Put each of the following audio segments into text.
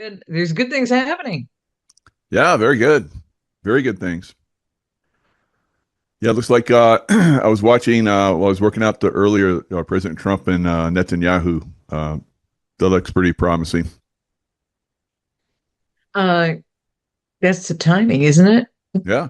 Good. There's good things happening. Yeah, very good. Very good things. Yeah, it looks like I was watching while I was working out the earlier President Trump and Netanyahu. That looks pretty promising. Uh, that's the timing, isn't it? Yeah.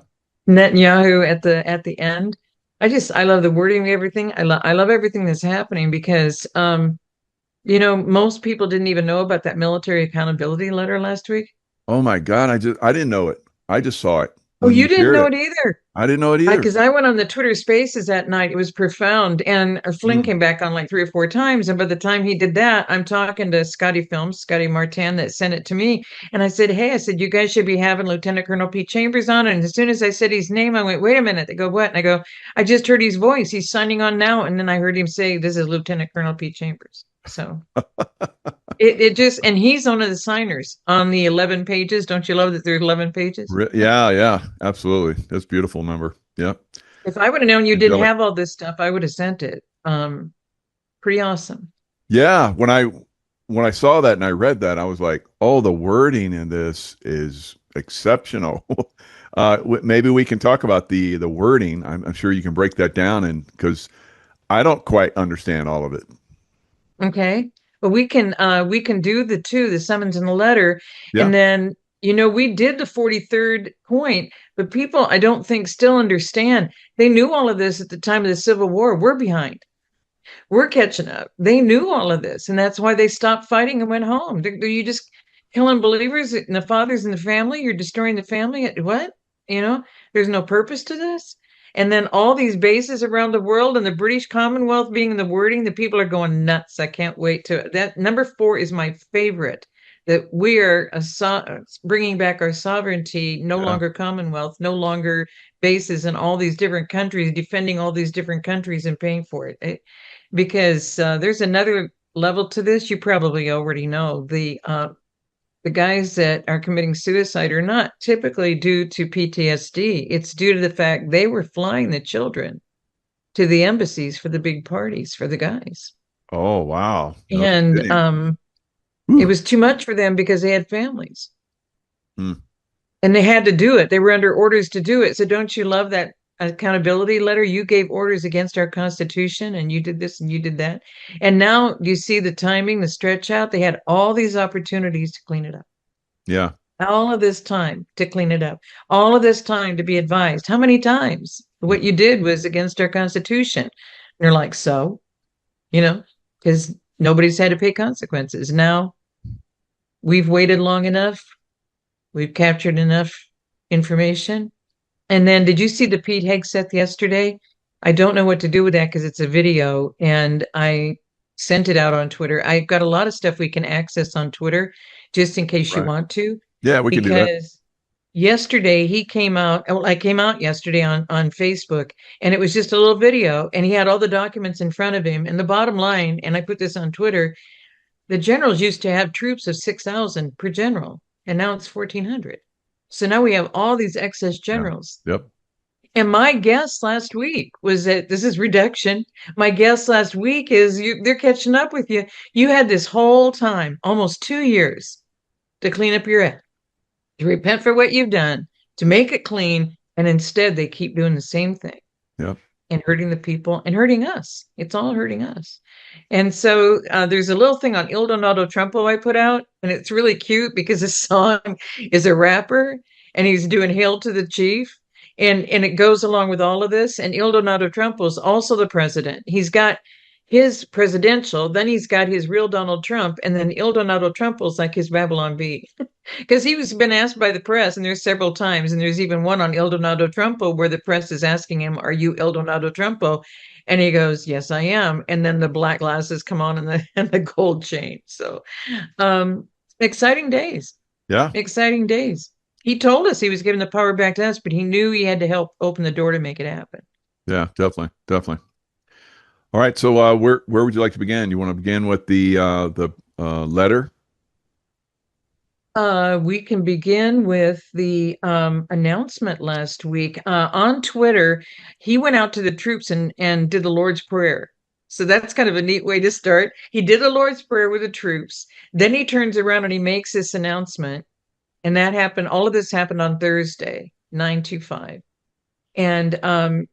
Netanyahu at the end. I love the wording of everything. I love everything that's happening because most people didn't even know about that military accountability letter last week. Oh my God, I didn't know it. I just saw it Oh, when you you didn't shared know it. it either. I didn't know it either. Because I went on the Twitter Spaces that night. It was profound, and Flynn Mm. came back on like 3 or 4 times. And by the time he did that, I'm talking to Scotty Martin that sent it to me, and I said, "Hey, I said you guys should be having Lieutenant Colonel Pete Chambers on." And as soon as I said his name, I went, "Wait a minute." They go, "What?" And I go, "I just heard his voice. He's signing on now." And then I heard him say, "This is Lieutenant Colonel Pete Chambers." So it just, and he's one of the signers on the 11 pages. Don't you love that there's 11 pages? Yeah, yeah, absolutely. That's beautiful number. Yeah. If I would have known you didn't Angelic. have all this stuff, I would have sent it. Pretty awesome. Yeah, when I saw that and I read that, I was like, "Oh, the wording in this is exceptional." Maybe we can talk about the wording. I'm sure you can break that down, and because I don't quite understand all of it. Okay. But we can do the summons and the letter. Yeah. And then, we did the 43rd point, but people I don't think still understand. They knew all of this at the time of the Civil War. We're behind. We're catching up. They knew all of this, and that's why they stopped fighting and went home. You just killing believers and the fathers and the family. You're destroying the family. What? You know, there's no purpose to this. And then all these bases around the world and the British Commonwealth being in the wording, the people are going nuts. I can't wait to that. Number 4 is my favorite. That we are bringing back our sovereignty, no Yeah. longer Commonwealth, no longer bases in all these different countries, defending all these different countries and paying for it because there's another level to this. You probably already know the guys that are committing suicide are not typically due to PTSD. It's due to the fact they were flying the children to the embassies for the big parties for the guys, Oh, wow. No and kidding. it Whew. was too much for them because they had families Hmm. and they had to do it. They were under orders to do it. So don't you love that accountability letter? You gave orders against our Constitution and you did this and you did that. And now you see the timing, the stretch out. They had all these opportunities to clean it up. Yeah. All of this time to clean it up. All of this time to be advised. How many times? What you did was against our Constitution. And they're like, so, because nobody's had to pay consequences. Now we've waited long enough. We've captured enough information. And then did you see the Pete Hegseth yesterday? I don't know what to do with that because it's a video and I sent it out on Twitter. I've got a lot of stuff we can access on Twitter just in case you Right. want to, Yeah, we can do that. because yesterday he came out. Well, I came out yesterday on Facebook and it was just a little video and he had all the documents in front of him. And the bottom line, and I put this on Twitter, the generals used to have troops of 6,000 per general, and now it's 1,400. So now we have all these excess Yeah. generals. Yep. And my guess last week was that this is reduction. My guess last week is they're catching up with you. You had this whole time, almost 2 years, to clean up your act, to repent for what you've done, to make it clean, and instead they keep doing the same thing Yep. and hurting the people and hurting us. It's all hurting us. And so there's a little thing on Il Donato Trumpo I put out, and it's really cute because the song is a rapper and he's doing Hail to the Chief. And it goes along with all of this. And Il Donato Trumpo is also the president. He's got his presidential, then he's got his real Donald Trump, and then Il Donato Trumpo is like his Babylon Bee. Because he was been asked by the press, and there's several times, and there's even one on Il Donato Trumpo where the press is asking him, "Are you Il Donato Trumpo?" And he goes, "Yes, I am." And then the black glasses come on and the and the gold chain. So, um, exciting days, Yeah. exciting days. He told us he was giving the power back to us, but he knew he had to help open the door to make it happen. Yeah. Definitely. Definitely. All right. So, where would you like to begin? You want to begin with the letter? We can begin with the announcement last week on Twitter. He went out to the troops and did the Lord's Prayer. So that's kind of a neat way to start. He did a Lord's Prayer with the troops. Then he turns around and he makes this announcement. And that happened, all of this happened on Thursday, 9/25. And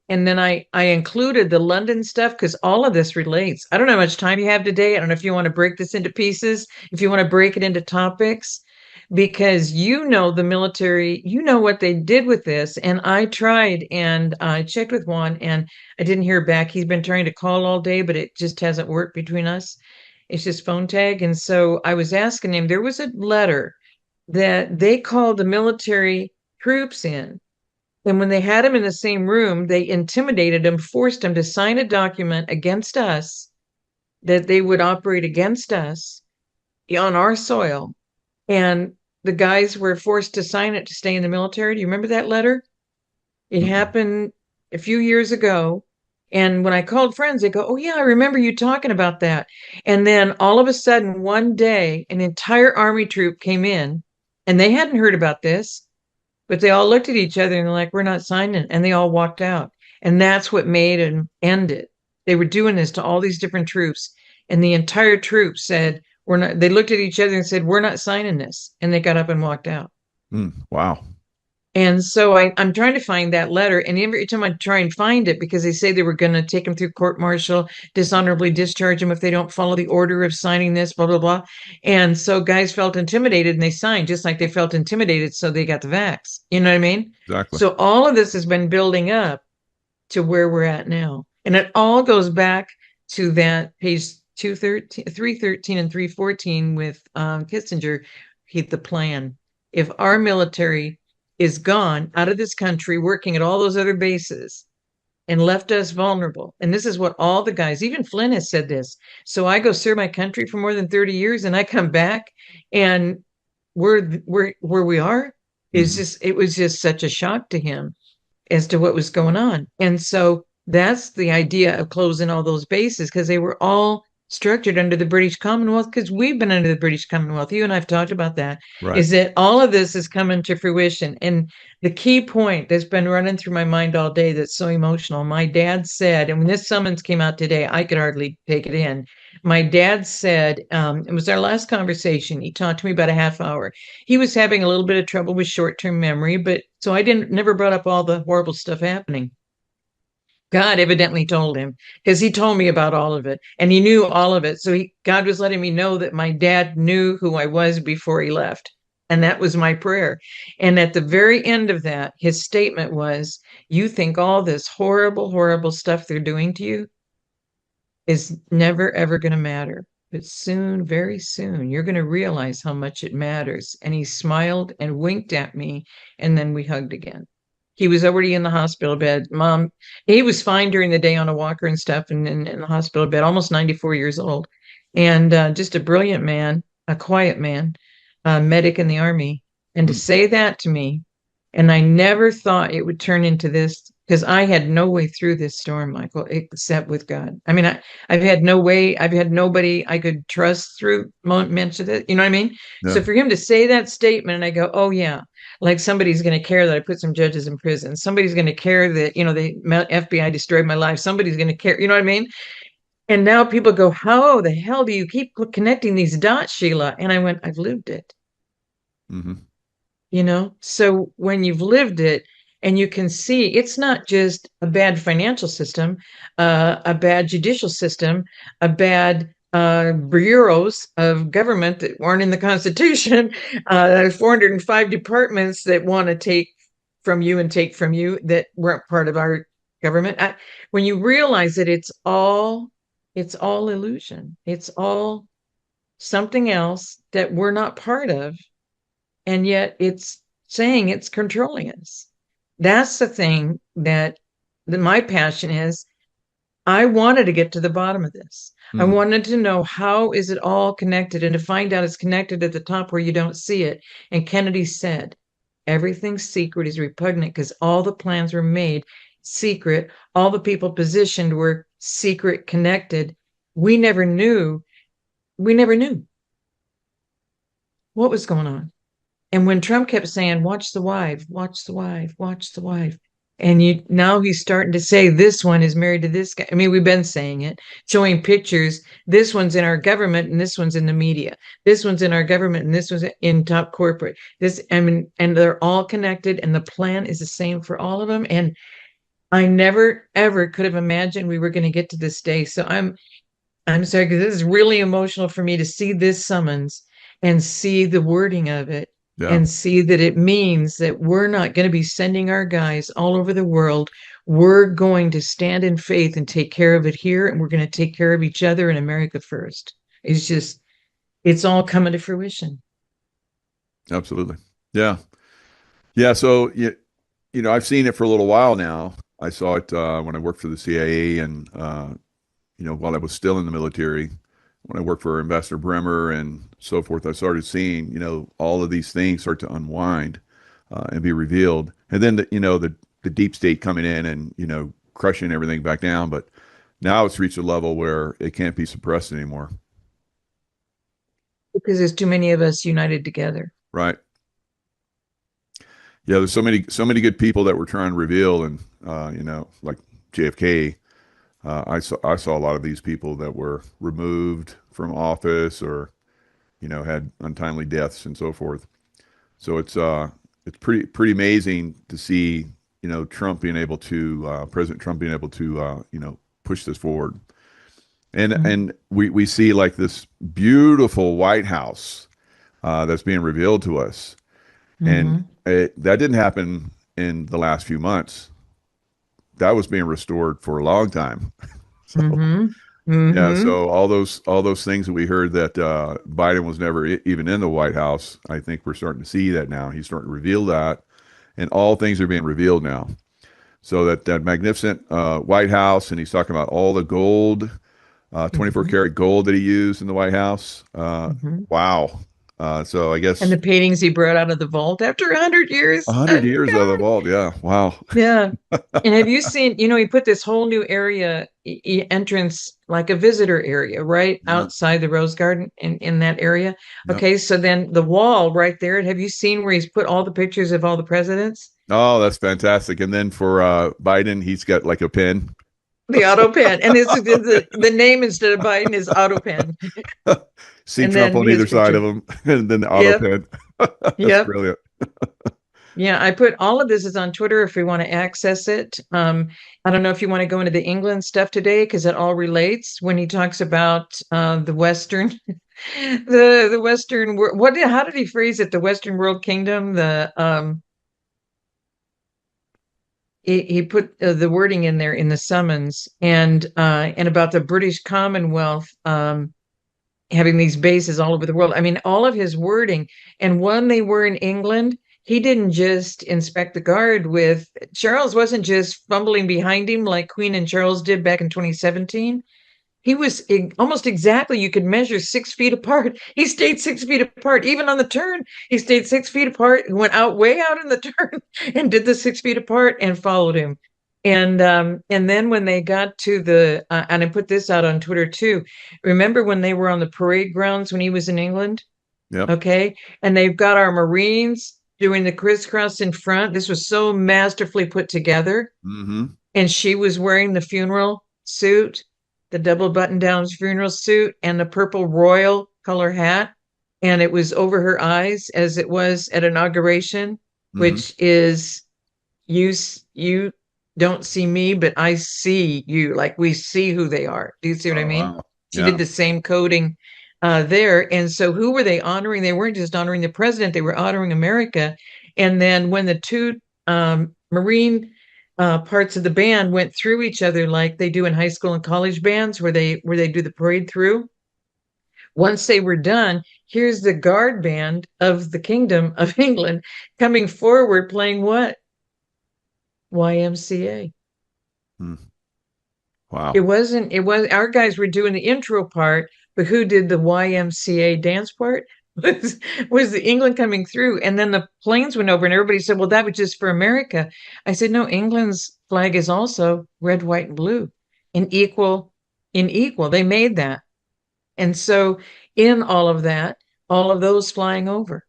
then I included the London stuff because all of this relates. I don't know how much time you have today. I don't know if you want to break this into pieces, if you want to break it into topics, because you know the military, you know what they did with this. And I tried and I checked with Juan and I didn't hear back. He's been trying to call all day, but it just hasn't worked between us. It's just phone tag. And so I was asking him, there was a letter that they called the military troops in. And when they had him in the same room, they intimidated him, forced him to sign a document against us that they would operate against us on our soil. And the guys were forced to sign it to stay in the military. Do you remember that letter? It Mm-mm. happened a few years ago. And when I called friends, they go, "Oh, yeah, I remember you talking about that." And then all of a sudden, one day, an entire army troop came in and they hadn't heard about this, but they all looked at each other and they're like, "We're not signing." And they all walked out. And that's what made it end it. They were doing this to all these different troops. And the entire troop said, "We're not," they looked at each other and said, "We're not signing this." And they got up and walked out. Wow. And so I'm trying to find that letter. And every time I try and find it, because they say they were going to take him through court martial, dishonorably discharge him if they don't follow the order of signing this, blah, blah, blah. And so guys felt intimidated and they signed just like they felt intimidated. So they got the vax. You know what I mean? Exactly. So all of this has been building up to where we're at now. And it all goes back to that page 213, 313 and 314 with Kissinger, the plan. If our military is gone out of this country, working at all those other bases, and left us vulnerable. And this is what all the guys, even Flynn has said this. So I go serve my country for more than 30 years and I come back and we're where we are is Hmm. just, it was just such a shock to him as to what was going on. And so that's the idea of closing all those bases because they were all structured under the British Commonwealth because we've been under the British Commonwealth. You and I've talked about that. Right. Is that all of this is coming to fruition? And the key point that's been running through my mind all day that's so emotional. My dad said, and when this summons came out today, I could hardly take it in. My dad said, it was our last conversation. He talked to me about a half hour. He was having a little bit of trouble with short-term memory, but so I didn't never brought up all the horrible stuff happening. God evidently told him because he told me about all of it and he knew all of it. So God was letting me know that my dad knew who I was before he left. And that was my prayer. And at the very end of that, his statement was, "You think all this horrible, horrible stuff they're doing to you is never, ever going to matter. But soon, very soon, you're going to realize how much it matters." And he smiled and winked at me, and then we hugged again. He was already in the hospital bed. Mom, he was fine during the day on a walker and stuff, and in the hospital bed, almost 94 years old. And just a brilliant man, a quiet man, a medic in the army. And to Mm. say that to me, and I never thought it would turn into this because I had no way through this storm, Michael, except with God. I mean, I've had no way, I've had nobody I could trust through moments of it. You know what I mean? Yeah. So for him to say that statement, and I go, "Oh, yeah, like somebody's going to care that I put some judges in prison. Somebody's going to care that, the FBI destroyed my life. Somebody's going to care." You know what I mean? And now people go, "How the hell do you keep connecting these dots, Sheila?" And I went, "I've lived it." Hmm. So when you've lived it and you can see it's not just a bad financial system, a bad judicial system, a bad bureaus of government that weren't in the Constitution, 405 departments that want to take from you and take from you that weren't part of our government. When you realize that it's all illusion, it's all something else that we're not part of, and yet it's saying it's controlling us. That's the thing that my passion is. I wanted to get to the bottom of this. I Mm. wanted to know how is it all connected and to find out it's connected at the top where you don't see it. And Kennedy said, everything secret is repugnant because all the plans were made secret. All the people positioned were secret connected. We never knew. We never knew what was going on. And when Trump kept saying, "Watch the wife, watch the wife, watch the wife," And you now he's starting to say this one is married to this guy. I mean, we've been saying it, showing pictures. This one's in our government and this one's in the media. This one's in our government and this one's in top corporate. This, I mean, and they're all connected and the plan is the same for all of them. And I never ever could have imagined we were going to get to this day. So I'm sorry, because this is really emotional for me to see this summons and see the wording of it Yeah, and see that it means that we're not going to be sending our guys all over the world. We're going to stand in faith and take care of it here, and we're going to take care of each other in America first. It's just, it's all coming to fruition. absolutely. Yeah. Yeah. So, I've seen it for a little while now. I saw it when I worked for the CIA and, while I was still in the military, when I worked for Ambassador Bremer and so forth, I started seeing, all of these things start to unwind and be revealed. And then, the deep state coming in and, crushing everything back down. But now it's reached a level where it can't be suppressed anymore. Because there's too many of us united together. Right. Yeah. There's so many good people that we're trying to reveal. And, like JFK, I saw a lot of these people that were removed from office or had untimely deaths and so forth. So it's pretty amazing to see Trump being able to President Trump being able to push this forward. And Mhm. and we see like this beautiful White House that's being revealed to us, and Mhm. that didn't happen in the last few months. That was being restored for a long time. So Mhm. yeah, Mhm. so all those things that we heard that Biden was never even in the White House, I think we're starting to see that now. He's starting to reveal that, and all things are being revealed now. So that magnificent White House, and he's talking about all the gold, 24 Mhm. karat gold that he used in the White House. Mhm. Wow. So I And guess the paintings he brought out of the vault after 100 years. 100 years of the vault. Yeah. Wow. Yeah. And have you seen, he put this whole new area entrance, like a visitor area, right Yeah. outside the Rose Garden in that area. Yep. Okay, so then the wall right there, have you seen where he's put all the pictures of all the presidents? Oh, that's fantastic. And then for Biden, he's got like a pen. The auto pen. And this is the name instead of Biden is auto pen. See And Trump then on his either side of picture. him, and then the auto Yep. pen. That's Yep. brilliant. Yeah, I put all of this is on Twitter if we want to access it. I don't know if you want to go into the England stuff today because it all relates when he talks about the Western, the Western world. How did he phrase it? The Western world kingdom. He put the wording in there in the summons and about the British Commonwealth having these bases all over the world. I mean, all of his wording. And when they were in England, he didn't just inspect the guard with Charles wasn't just fumbling behind him like Queen and Charles did back in 2017. He was almost exactly, you could measure 6 feet apart. He stayed 6 feet apart. Even on the turn, he stayed 6 feet apart, went out way out in the turn and did the 6 feet apart and followed him. And then when they got to and I put this out on Twitter too. Remember when they were on the parade grounds when he was in England? Yep. Okay. And they've got our Marines doing the crisscross in front. This was so masterfully put together, Mm-hmm. and she was wearing the funeral suit, the double button down funeral suit, and the purple royal color hat. And it was over her eyes as it was at inauguration, Mm-hmm. which is you, you don't see me, but I see you. Like we see who they are. Do you see what I Oh mean? wow. She did Yeah. the same coding there. And so who were they honoring? They weren't just honoring the president, they were honoring America. And then when the two Marine parts of the band went through each other like they do in high school and college bands where they do the parade through. Once they were done, here's the guard band of the Kingdom of England coming forward playing what? YMCA. Mm. It Wow. wasn't, it was our guys were doing the intro part, but who did the YMCA dance part? Was was the England coming through. And then the planes went over and everybody said, well, that was just for America. I said, no, England's flag is also red, white, and blue in equal. They made that. And so in all of that, all of those flying over.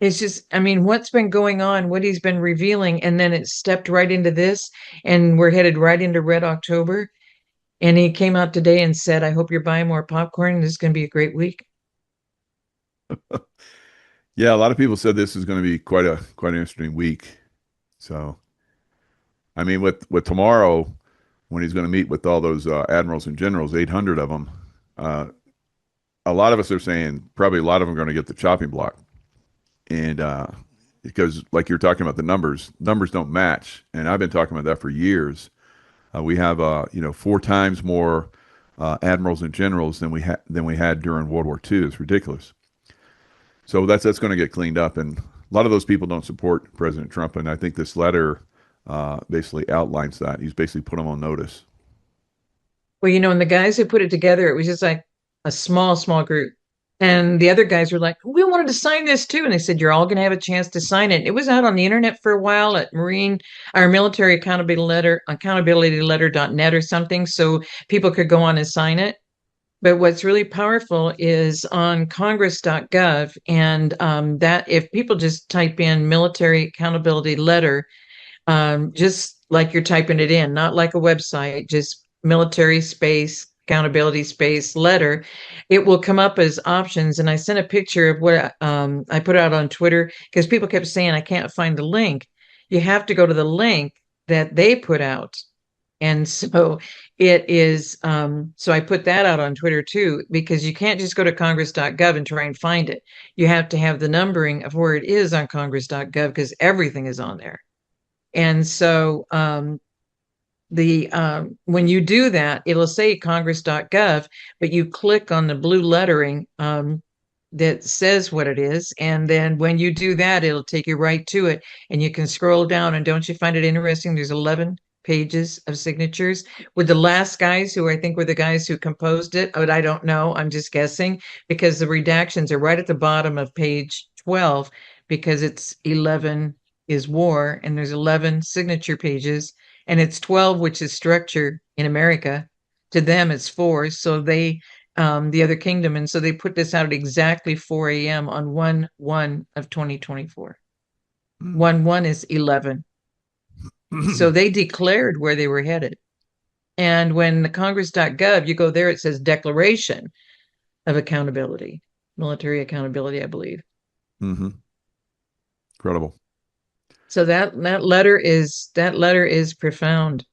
It's just, I mean, what's been going on, what he's been revealing, and then it stepped right into this, and we're headed right into Red October. And he came out today and said, I hope you're buying more popcorn. This is going to be a great week. Yeah, a lot of people said this is going to be quite an interesting week. So, I mean, with tomorrow, when he's going to meet with all those admirals and generals, 800 of them, uh, a lot of us are saying probably a lot of them are going to get the chopping block, and because like you're talking about the numbers don't match, and I've been talking about that for years. We have four times more admirals and generals than we had during World War II. It's ridiculous. So that's going to get cleaned up, and a lot of those people don't support President Trump, and I think this letter basically outlines that. He's basically put them on notice. Well, and the guys who put it together, it was just like a small, small group. And the other guys were like, we wanted to sign this too. And they said, you're all going to have a chance to sign it. It was out on the internet for a while at our military accountability letter.net or something. So people could go on and sign it. But what's really powerful is on congress.gov. And that if people just type in military accountability letter, just like you're typing it in, not like a website, just military space, accountability space letter, it will come up as options. And I sent a picture of what I put out on Twitter because people kept saying, I can't find the link. You have to go to the link that they put out. And so it is, so I put that out on Twitter too, because you can't just go to congress.gov and try and find it. You have to have the numbering of where it is on congress.gov because everything is on there. And so the when you do that, it'll say congress.gov, but you click on the blue lettering that says what it is. And then when you do that, it'll take you right to it. And you can scroll down. And don't you find it interesting? There's 11 pages of signatures with the last guys who I think were the guys who composed it. But I don't know. I'm just guessing because the redactions are right at the bottom of page 12 because it's 11 is war and there's 11 signature pages and it's 12, which is structure in America. To them, it's four. So the other kingdom. And so they put this out at exactly 4 a.m. on 1/1 of 2024. 1/1 is 11. So they declared where they were headed. And when the congress.gov, you go there, it says Declaration of Accountability, military accountability, I believe. Mm-hmm. Incredible. So that letter is profound.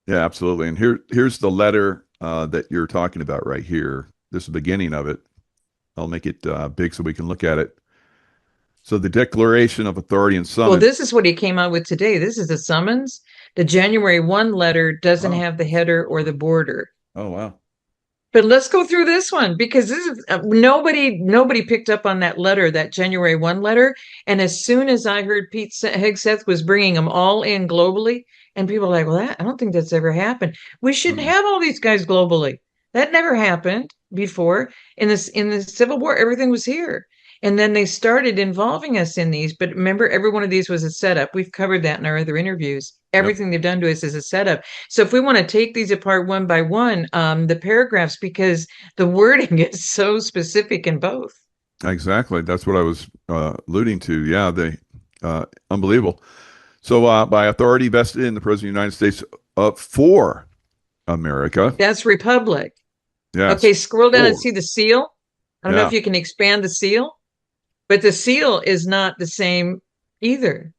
Yeah, absolutely. And here's the letter that you're talking about right here. This is the beginning of it. I'll make it big so we can look at it. So the Declaration of Authority and Well, Summons. this is what he came out with today. This is a summons. The January 1 letter doesn't Oh, have the header or the border. oh wow. But let's go through this one because this is nobody picked up on that letter, that January 1 letter. And as soon as I heard Pete Hegseth was bringing them all in globally, and people are like, well, I don't think that's ever happened. We shouldn't Mm. have all these guys globally. That never happened before. In the Civil War, everything was here. And then they started involving us in these. But remember, every one of these was a setup. We've covered that in our other interviews. Yep. Everything they've done to us is a setup. So if we want to take these apart one by one, the paragraphs, because the wording is so specific in both. Exactly. That's what I was alluding to. Yeah, they unbelievable. So by authority vested in the President of the United States for America. That's Republic. Yes. Okay, scroll down and For. see the seal. I don't know Yeah. if you can expand the seal, but the seal is not the same either.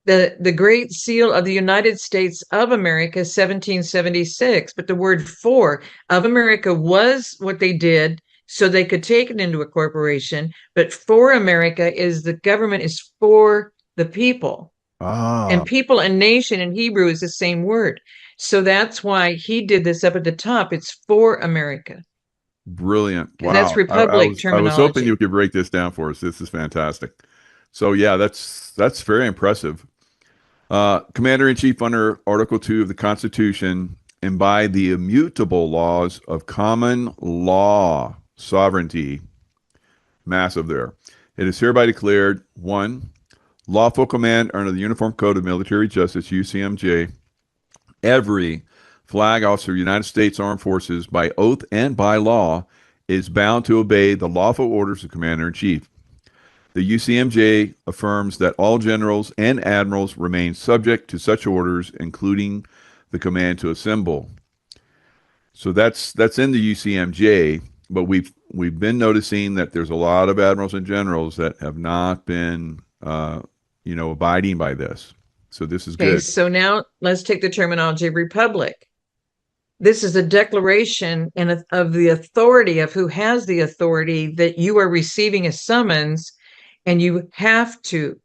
The Great Seal of the United States of America, 1776. But the word for of America was what they did so they could take it into a corporation. But for America is the government is for the people. Ah, And people and nation in Hebrew is the same word. So that's why he did this up at the top. It's for America. brilliant. Because that's Wow. I Republic was hoping you terminology. could break this down for us. This is fantastic. So yeah, that's very impressive. Commander in Chief under Article 2 of the Constitution and by the immutable laws of common law sovereignty. Massive there. It is hereby declared one, lawful command under the Uniform Code of Military Justice, UCMJ, every flag officer of the United States Armed Forces by oath and by law is bound to obey the lawful orders of Commander in Chief. The UCMJ affirms that all generals and admirals remain subject to such orders, including the command to assemble. So that's in the UCMJ, but we've been noticing that there's a lot of admirals and generals that have not been, abiding by this. So this is Okay, good. so now let's take the terminology republic. This is a declaration of the authority of who has the authority, that you are receiving a summons and you have to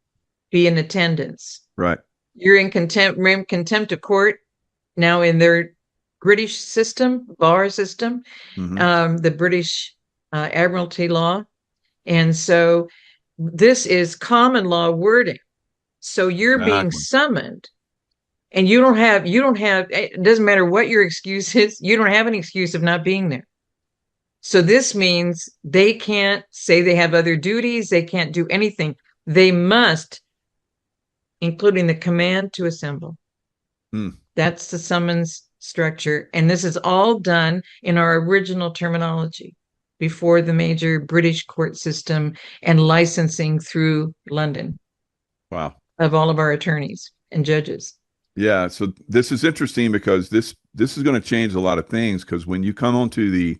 be in attendance. Right. You're in contempt of court now in their British system, bar system, Hmm. the British Admiralty law. And so this is common law wording. So you're being Exactly. summoned, and you don't have it doesn't matter what your excuse is, you don't have an excuse of not being there. So this means they can't say they have other duties, they can't do anything. They must, including the command to assemble. Mm. That's the summons structure. And this is all done in our original terminology before the major British court system and licensing through London Wow. of all of our attorneys and judges. Yeah. So this is interesting because this is going to change a lot of things because when you come onto the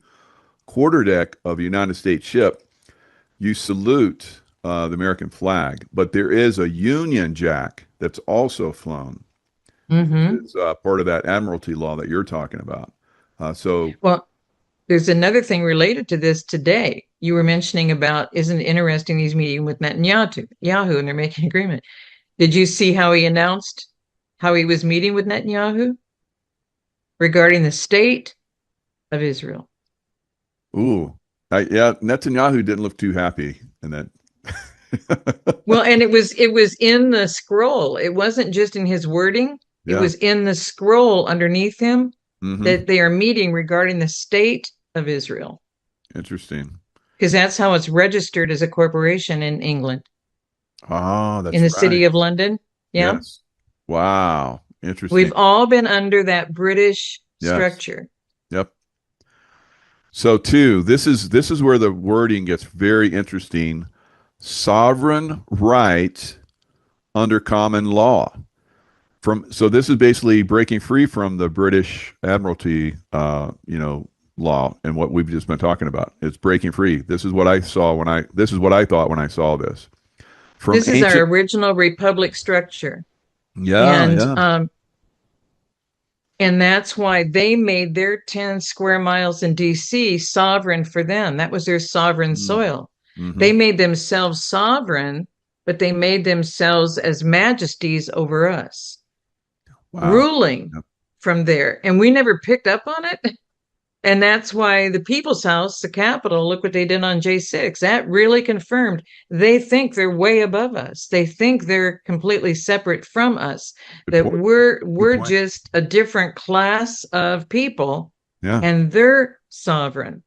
quarterdeck of a United States ship, you salute the American flag, but there is a Union Jack that's also flown, which Mm-hmm. is part of that Admiralty law that you're talking about. So, Well, there's another thing related to this today. You were mentioning about, isn't it interesting, he's meeting with Netanyahu, and they're making an agreement. Did you see how he announced how he was meeting with Netanyahu regarding the state of Israel? ooh, yeah, Netanyahu didn't look too happy in that. Well, and it was in the scroll. It wasn't just in his wording. It Yeah. was in the scroll underneath him Hmm. that they are meeting regarding the state of Israel, Interesting. because that's how it's registered as a corporation in England, Oh, in that's the right. city of London. Yeah. Yes. Wow. We've Interesting. all been under that British Yes. structure. Yep. So two, this is where the wording gets very interesting. Sovereign right under common law. So this is basically breaking free from the British Admiralty, law and what we've just been talking about. It's breaking free. This is what I thought when I saw this. From This is our ancient, original republic structure. yeah, And yeah. and that's why they made their 10 square miles in DC sovereign for them. That was their sovereign soil. Mm-hmm. They made themselves sovereign, but they made themselves as majesties over us, Wow. ruling Yep. from there. And we never picked up on it. And that's why the People's House, the Capitol, look what they did on J6. That really confirmed they think they're way above us. They think they're completely separate from us, Good that point. Good we're point. just a different class of people Yeah. and they're sovereign.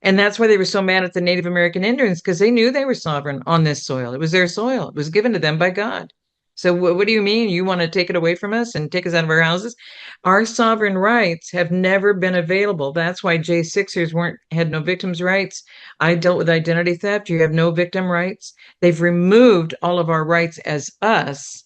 And that's why they were so mad at the Native American Indians, because they knew they were sovereign on this soil. It was their soil. It was given to them by God. So what do you mean? You want to take it away from us and take us out of our houses? Our sovereign rights have never been available. That's why J6ers weren't had no victims' rights. I dealt with identity theft. You have no victim rights. They've removed all of our rights as us.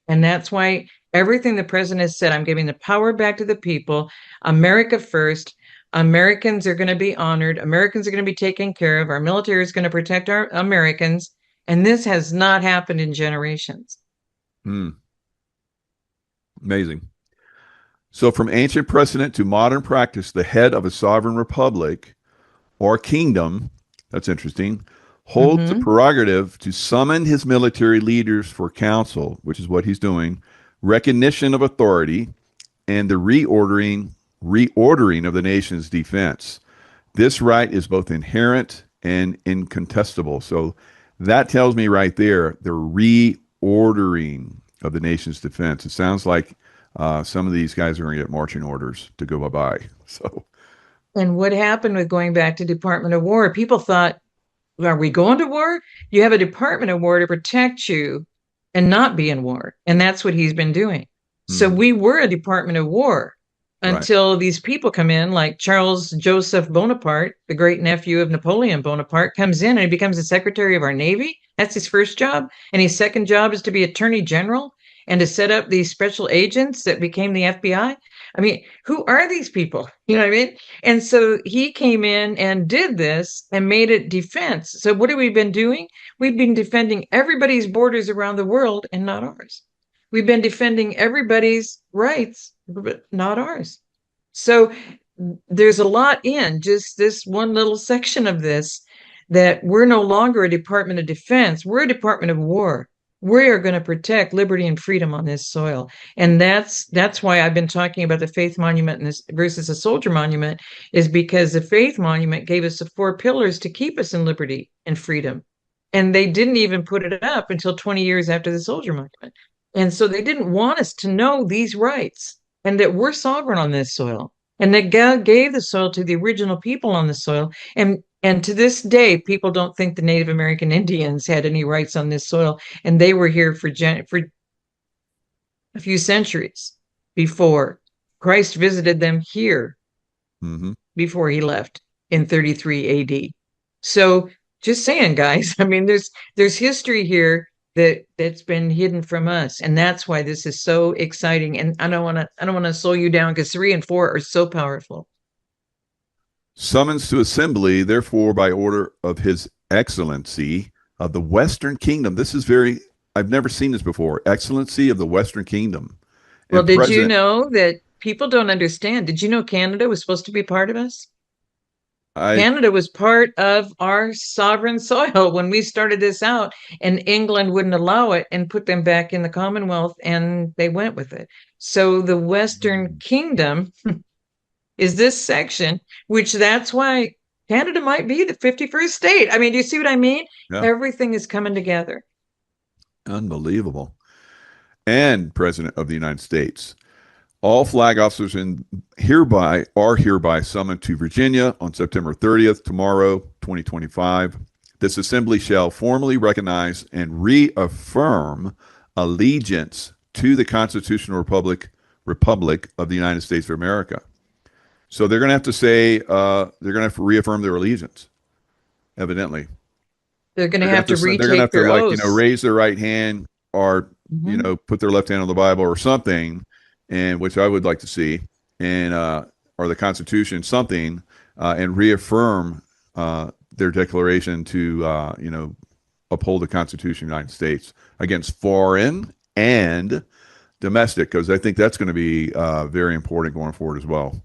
And that's why everything the president has said, I'm giving the power back to the people, America first. Americans are going to be honored. Americans are going to be taken care of. Our military is going to protect our Americans. And this has not happened in generations. Hmm. Amazing. So from ancient precedent to modern practice, the head of a sovereign republic or kingdom, that's interesting, holds the Mm-hmm. prerogative to summon his military leaders for counsel, which is what he's doing, recognition of authority, and the reordering of the nation's defense. This right is both inherent and incontestable. So that tells me right there the reordering of the nation's defense. It sounds like some of these guys are going to get marching orders to go bye bye. So, And what happened with going back to Department of War? People thought, are we going to war? You have a Department of War to protect you and not be in war. And that's what he's been doing. So mhm. we were a Department of War. Right. until these people come in, like Charles Joseph Bonaparte, the great nephew of Napoleon Bonaparte, comes in and he becomes the Secretary of our Navy. That's his first job. And his second job is to be Attorney General and to set up these special agents that became the FBI. I mean, who are these people? You know what I mean? And so he came in and did this and made it defense. So what have we been doing? We've been defending everybody's borders around the world and not ours. We've been defending everybody's rights, but not ours. So there's a lot in just this one little section of this, that we're no longer a Department of Defense. We're a Department of War. We are going to protect liberty and freedom on this soil. And that's why I've been talking about the faith monument versus a soldier monument, is because the faith monument gave us the four pillars to keep us in liberty and freedom. And they didn't even put it up until 20 years after the soldier monument. And so they didn't want us to know these rights and that we're sovereign on this soil and that God gave the soil to the original people on the soil. And to this day, people don't think the Native American Indians had any rights on this soil, and they were here for a few centuries before Christ visited them here Mm-hmm. before he left in 33 AD. So just saying, guys, I mean, there's history here that's been hidden from us, and that's why this is so exciting. And I don't want to slow you down, because 3 and 4 are so powerful. Summons to assembly, therefore, by order of His Excellency of the Western Kingdom. This is I've never seen this before. Excellency of the Western Kingdom. Well, And did you President, know that people don't understand? Did you know Canada was supposed to be part of us? I, Canada was part of our sovereign soil when we started this out, and England wouldn't allow it and put them back in the Commonwealth, and they went with it. So the Western Kingdom is this section, which that's why Canada might be the 51st state. I mean, do you see what I mean? yeah, Everything is coming together. unbelievable. And President of the United States. All flag officers are hereby summoned to Virginia on September 30th, tomorrow, 2025. This assembly shall formally recognize and reaffirm allegiance to the constitutional republic of the United States of America. So they're going to have to say, they're going to have to reaffirm their allegiance, evidently. They're going to They're have to going to have retake to, their like, oaths. raise their right hand, or, Mhm. put their left hand on the Bible or something, and which I would like to see, and, or the Constitution, something, and reaffirm, their declaration to, uphold the Constitution of the United States against foreign and domestic, because I think that's going to be, very important going forward as well.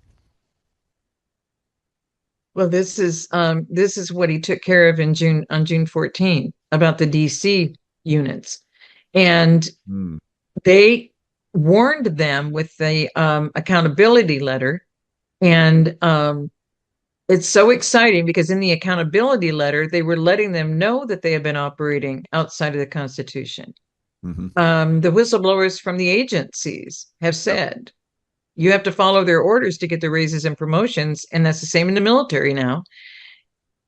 Well, this is what he took care of in June on June 14 about the DC units. And Hmm. they warned them with the accountability letter. And it's so exciting because in the accountability letter, they were letting them know that they have been operating outside of the Constitution. Mm-hmm. The whistleblowers from the agencies have Yep. said you have to follow their orders to get the raises and promotions. And that's the same in the military now.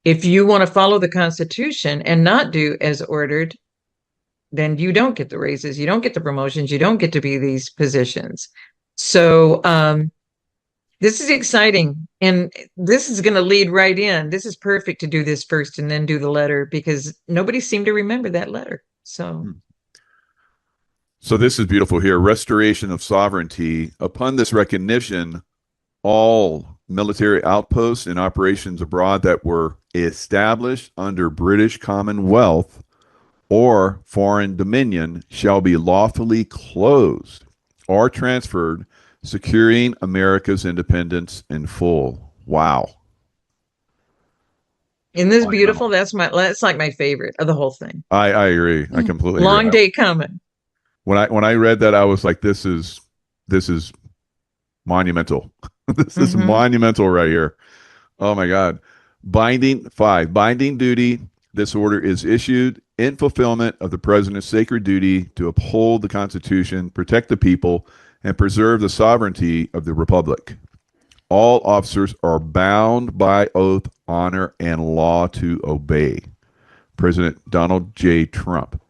If you want to follow the Constitution and not do as ordered, then you don't get the raises, you don't get the promotions, you don't get to be these positions. So this is exciting, and this is going to lead right in. This is perfect to do this first and then do the letter, because nobody seemed to remember that letter. So So this is beautiful here. Restoration of sovereignty. Upon this recognition, all military outposts and operations abroad that were established under British Commonwealth or foreign dominion shall be lawfully closed or transferred, securing America's independence in full. Wow. isn't this Monumental. beautiful? That's like my favorite of the whole thing. I agree. I completely Long agree. day coming. When I read that, I was like, this is monumental. This is Mm-hmm. monumental right here. Oh my God. Binding duty. This order is issued in fulfillment of the president's sacred duty to uphold the Constitution, protect the people, and preserve the sovereignty of the republic. All officers are bound by oath, honor, and law to obey. President Donald J. Trump.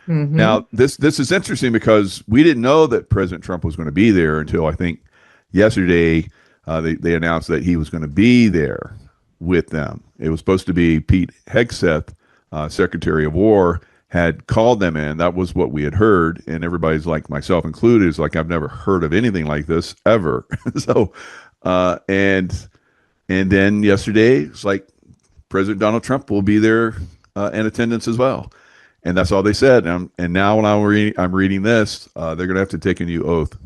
Mm-hmm. Now, this is interesting because we didn't know that President Trump was going to be there until, I think, yesterday they announced that he was going to be there with them. It was supposed to be Pete Hegseth, Secretary of War, had called them in. That was what we had heard, and everybody's like, myself included, is like, I've never heard of anything like this ever. So, uh, and and then yesterday, it's like President Donald Trump will be there in attendance as well. And that's all they said. And now when I'm reading this, they're going to have to take a new oath.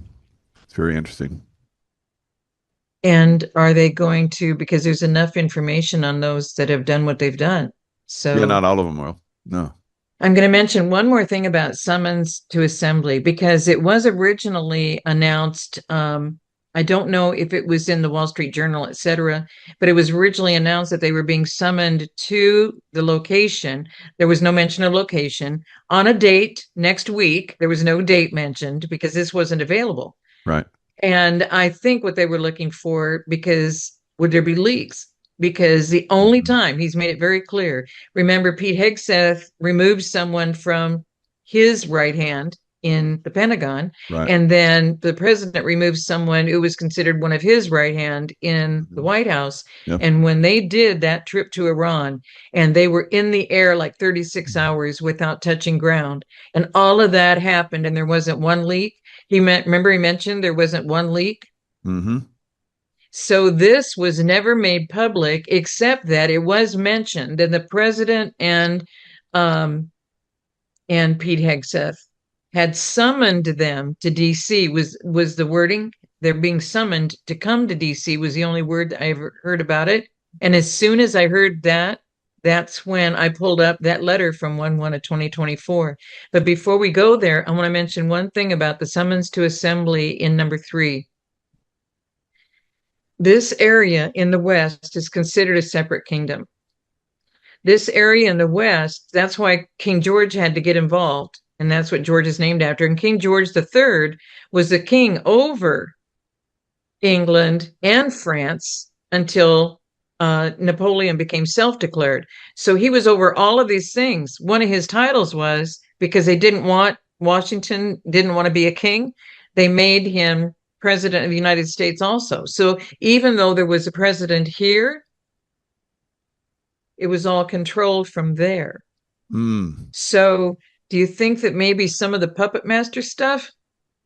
It's very interesting. And are they going to, because there's enough information on those that have done what they've done. Yeah, So not all of them will. No. I'm going to mention one more thing about summons to assembly because it was originally announced. I don't know if it was in the Wall Street Journal, et cetera, but it was originally announced that they were being summoned to the location. There was no mention of location on a date next week. There was no date mentioned because this wasn't available. Right. And I think what they were looking for, because would there be leaks? Because the only Mhm. time he's made it very clear, remember, Pete Hegseth removed someone from his right hand in the Pentagon, Right. and then the president removed someone who was considered one of his right hand in the Mhm. White House. Yeah. And when they did that trip to Iran, and they were in the air like 36 hours without touching ground, and all of that happened, and there wasn't one leak. Remember he mentioned there wasn't one leak. Mm-hmm. So this was never made public, except that it was mentioned, and the president um, and Pete Hegseth had summoned them to DC. Was the wording? They're being summoned to come to DC was the only word I ever heard about it. And as soon as I heard that, that's when I pulled up that letter from 1/1 of 2024. But before we go there, I want to mention one thing about the summons to assembly in number 3. This area in the West is considered a separate kingdom. This area in the West, that's why King George had to get involved. And that's what George is named after. And King George III was the king over England and France until Napoleon became self-declared. So he was over all of these things. One of his titles was, because they didn't want, Washington didn't want to be a king, they made him president of the United States also. So even though there was a president here, it was all controlled from there. Mm. So do you think that maybe some of the puppet master stuff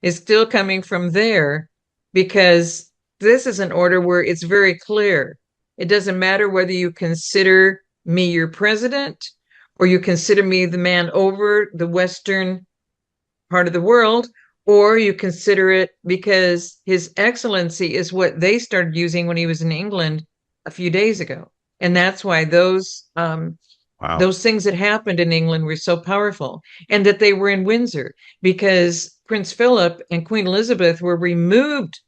is still coming from there? Because this is an order where it's very clear. It doesn't matter whether you consider me your president or you consider me the man over the Western part of the world, or you consider it because His Excellency is what they started using when he was in England a few days ago. And that's why Wow. those things that happened in England were so powerful, and that they were in Windsor because Prince Philip and Queen Elizabeth were removed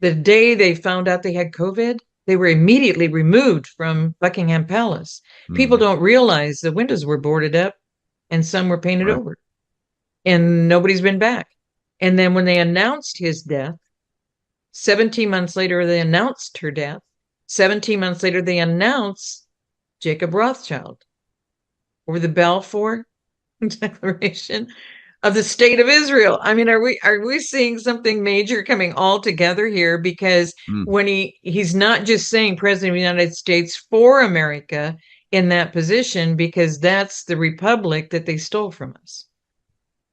the day they found out they had COVID. They were immediately removed from Buckingham Palace. People Mm. don't realize the windows were boarded up and some were painted Right. over, and nobody's been back. And then when they announced his death, 17 months later, they announced her death. 17 months later, they announced Jacob Rothschild over the Balfour Declaration of the State of Israel. I mean, are we seeing something major coming all together here? Because Mm. when he's not just saying President of the United States for America in that position, because that's the republic that they stole from us.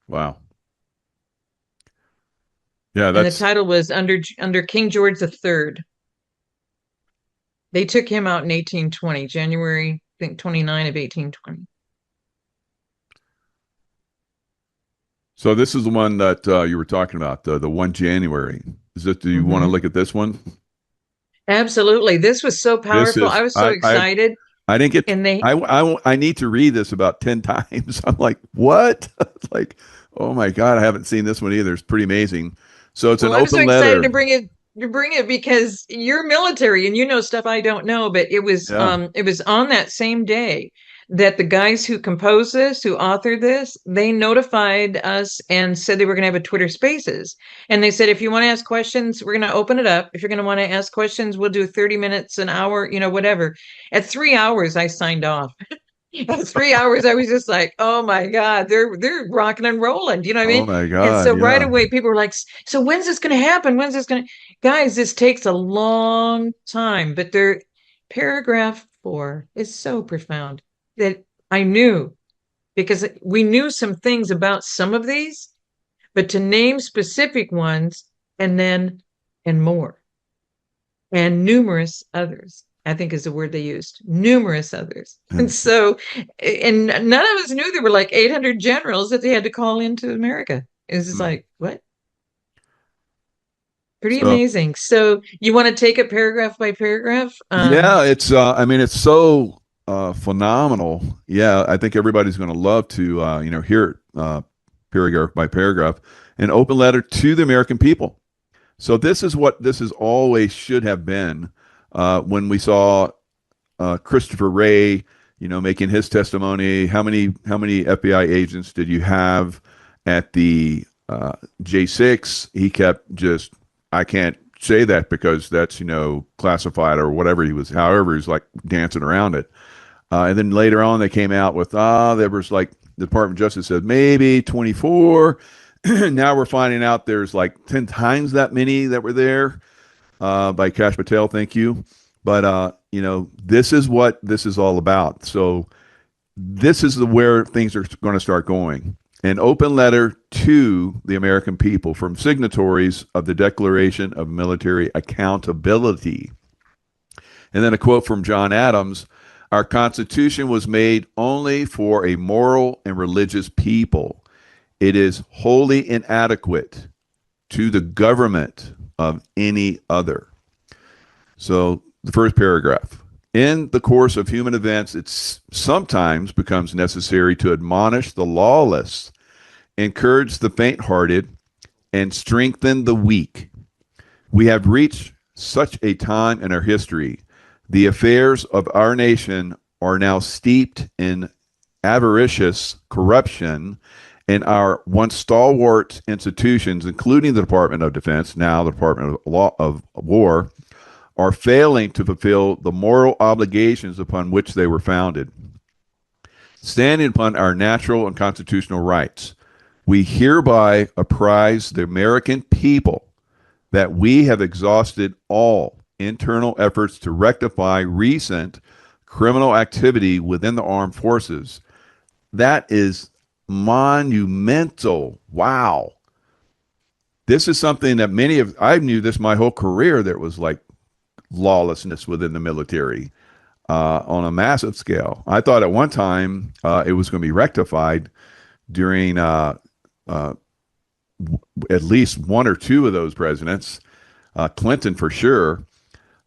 Wow. Yeah, And the that's title was under King George III. They took him out in 1820, January, I think 29 of 1820. so. This is the one that you were talking about, the 1 January. Is it? Do you want to Mm-hmm. look at this one? Absolutely. This was so This powerful. I is was so excited. I didn't get. And they, I need to read this about 10 times. I'm like, what? It's like, oh my God, I haven't seen this one either. It's pretty amazing. So it's an well, I'm so open excited letter. to bring it because you're military and you know stuff I don't know, but Yeah. it was on that same day that the guys who composed this, who authored this, they notified us and said they were going to have a Twitter Spaces. And they said, if you want to ask questions, we're going to open it up. If you're going to want to ask questions, we'll do 30 minutes, an hour, whatever. At 3 hours, I signed off. At 3 hours, I was just like, oh my God, they're rocking and rolling. Do you know what I Oh mean? my And God. so right Yeah. away, people were like, so when's this gonna happen? When's this gonna guys, this takes a long time, but their paragraph 4 is so profound that I knew because we knew some things about some of these, but to name specific ones and then and more and numerous others, I think is the word they used, numerous others. And so, and none of us knew there were like 800 generals that they had to call into America. It was just like, what? Pretty So amazing. So you want to take it paragraph by paragraph? yeah, it's I mean it's so phenomenal. Yeah, I think everybody's going to love to hear it paragraph by paragraph. An open letter to the American people. So this is what this is always should have been when we saw Christopher Wray, making his testimony. How many FBI agents did you have at the J6? He kept just I can't say that because that's classified or whatever he was. However, he was like dancing around it. And then later on, they came out with there was like the Department of Justice said maybe 24. Now we're finding out there's like 10 times that many that were there by Kash Patel. Thank you. But this is what this is all about. So this is where things are going to start going. An open letter to the American people from signatories of the Declaration of Military Accountability. And then a quote from John Adams. Our Constitution was made only for a moral and religious people. It is wholly inadequate to the government of any other. So the first paragraph. In the course of human events, it sometimes becomes necessary to admonish the lawless, encourage the faint hearted, and strengthen the weak. We have reached such a time in our history. The affairs of our nation are now steeped in avaricious corruption, and our once stalwart institutions, including the Department of Defense, now the Department of War, are failing to fulfill the moral obligations upon which they were founded. Standing upon our natural and constitutional rights, we hereby apprise the American people that we have exhausted all internal efforts to rectify recent criminal activity within the armed forces. That is monumental. Wow. This is something that I knew this my whole career. There was like lawlessness within the military on a massive scale. I thought at one time it was going to be rectified during at least one or two of those presidents, Clinton for sure.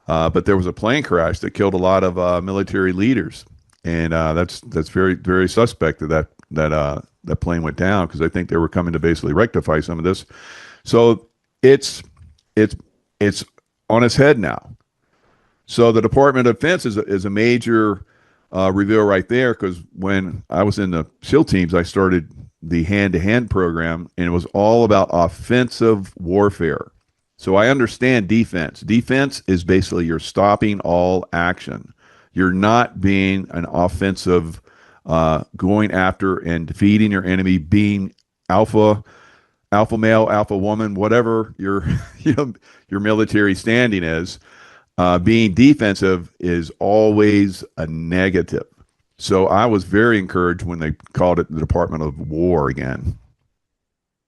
But there was a plane crash that killed a lot of military leaders, and that's very very suspect that plane went down because I think they were coming to basically rectify some of this. So it's it's on its head now. So the Department of Defense is a major reveal right there because when I was in the SEAL teams, I started the hand-to-hand program, and it was all about offensive warfare. So I understand defense. Defense is basically you're stopping all action. You're not being an offensive, going after and defeating your enemy, being alpha male, alpha woman, whatever your your military standing is. Being defensive is always a negative. So I was very encouraged when they called it the Department of War again.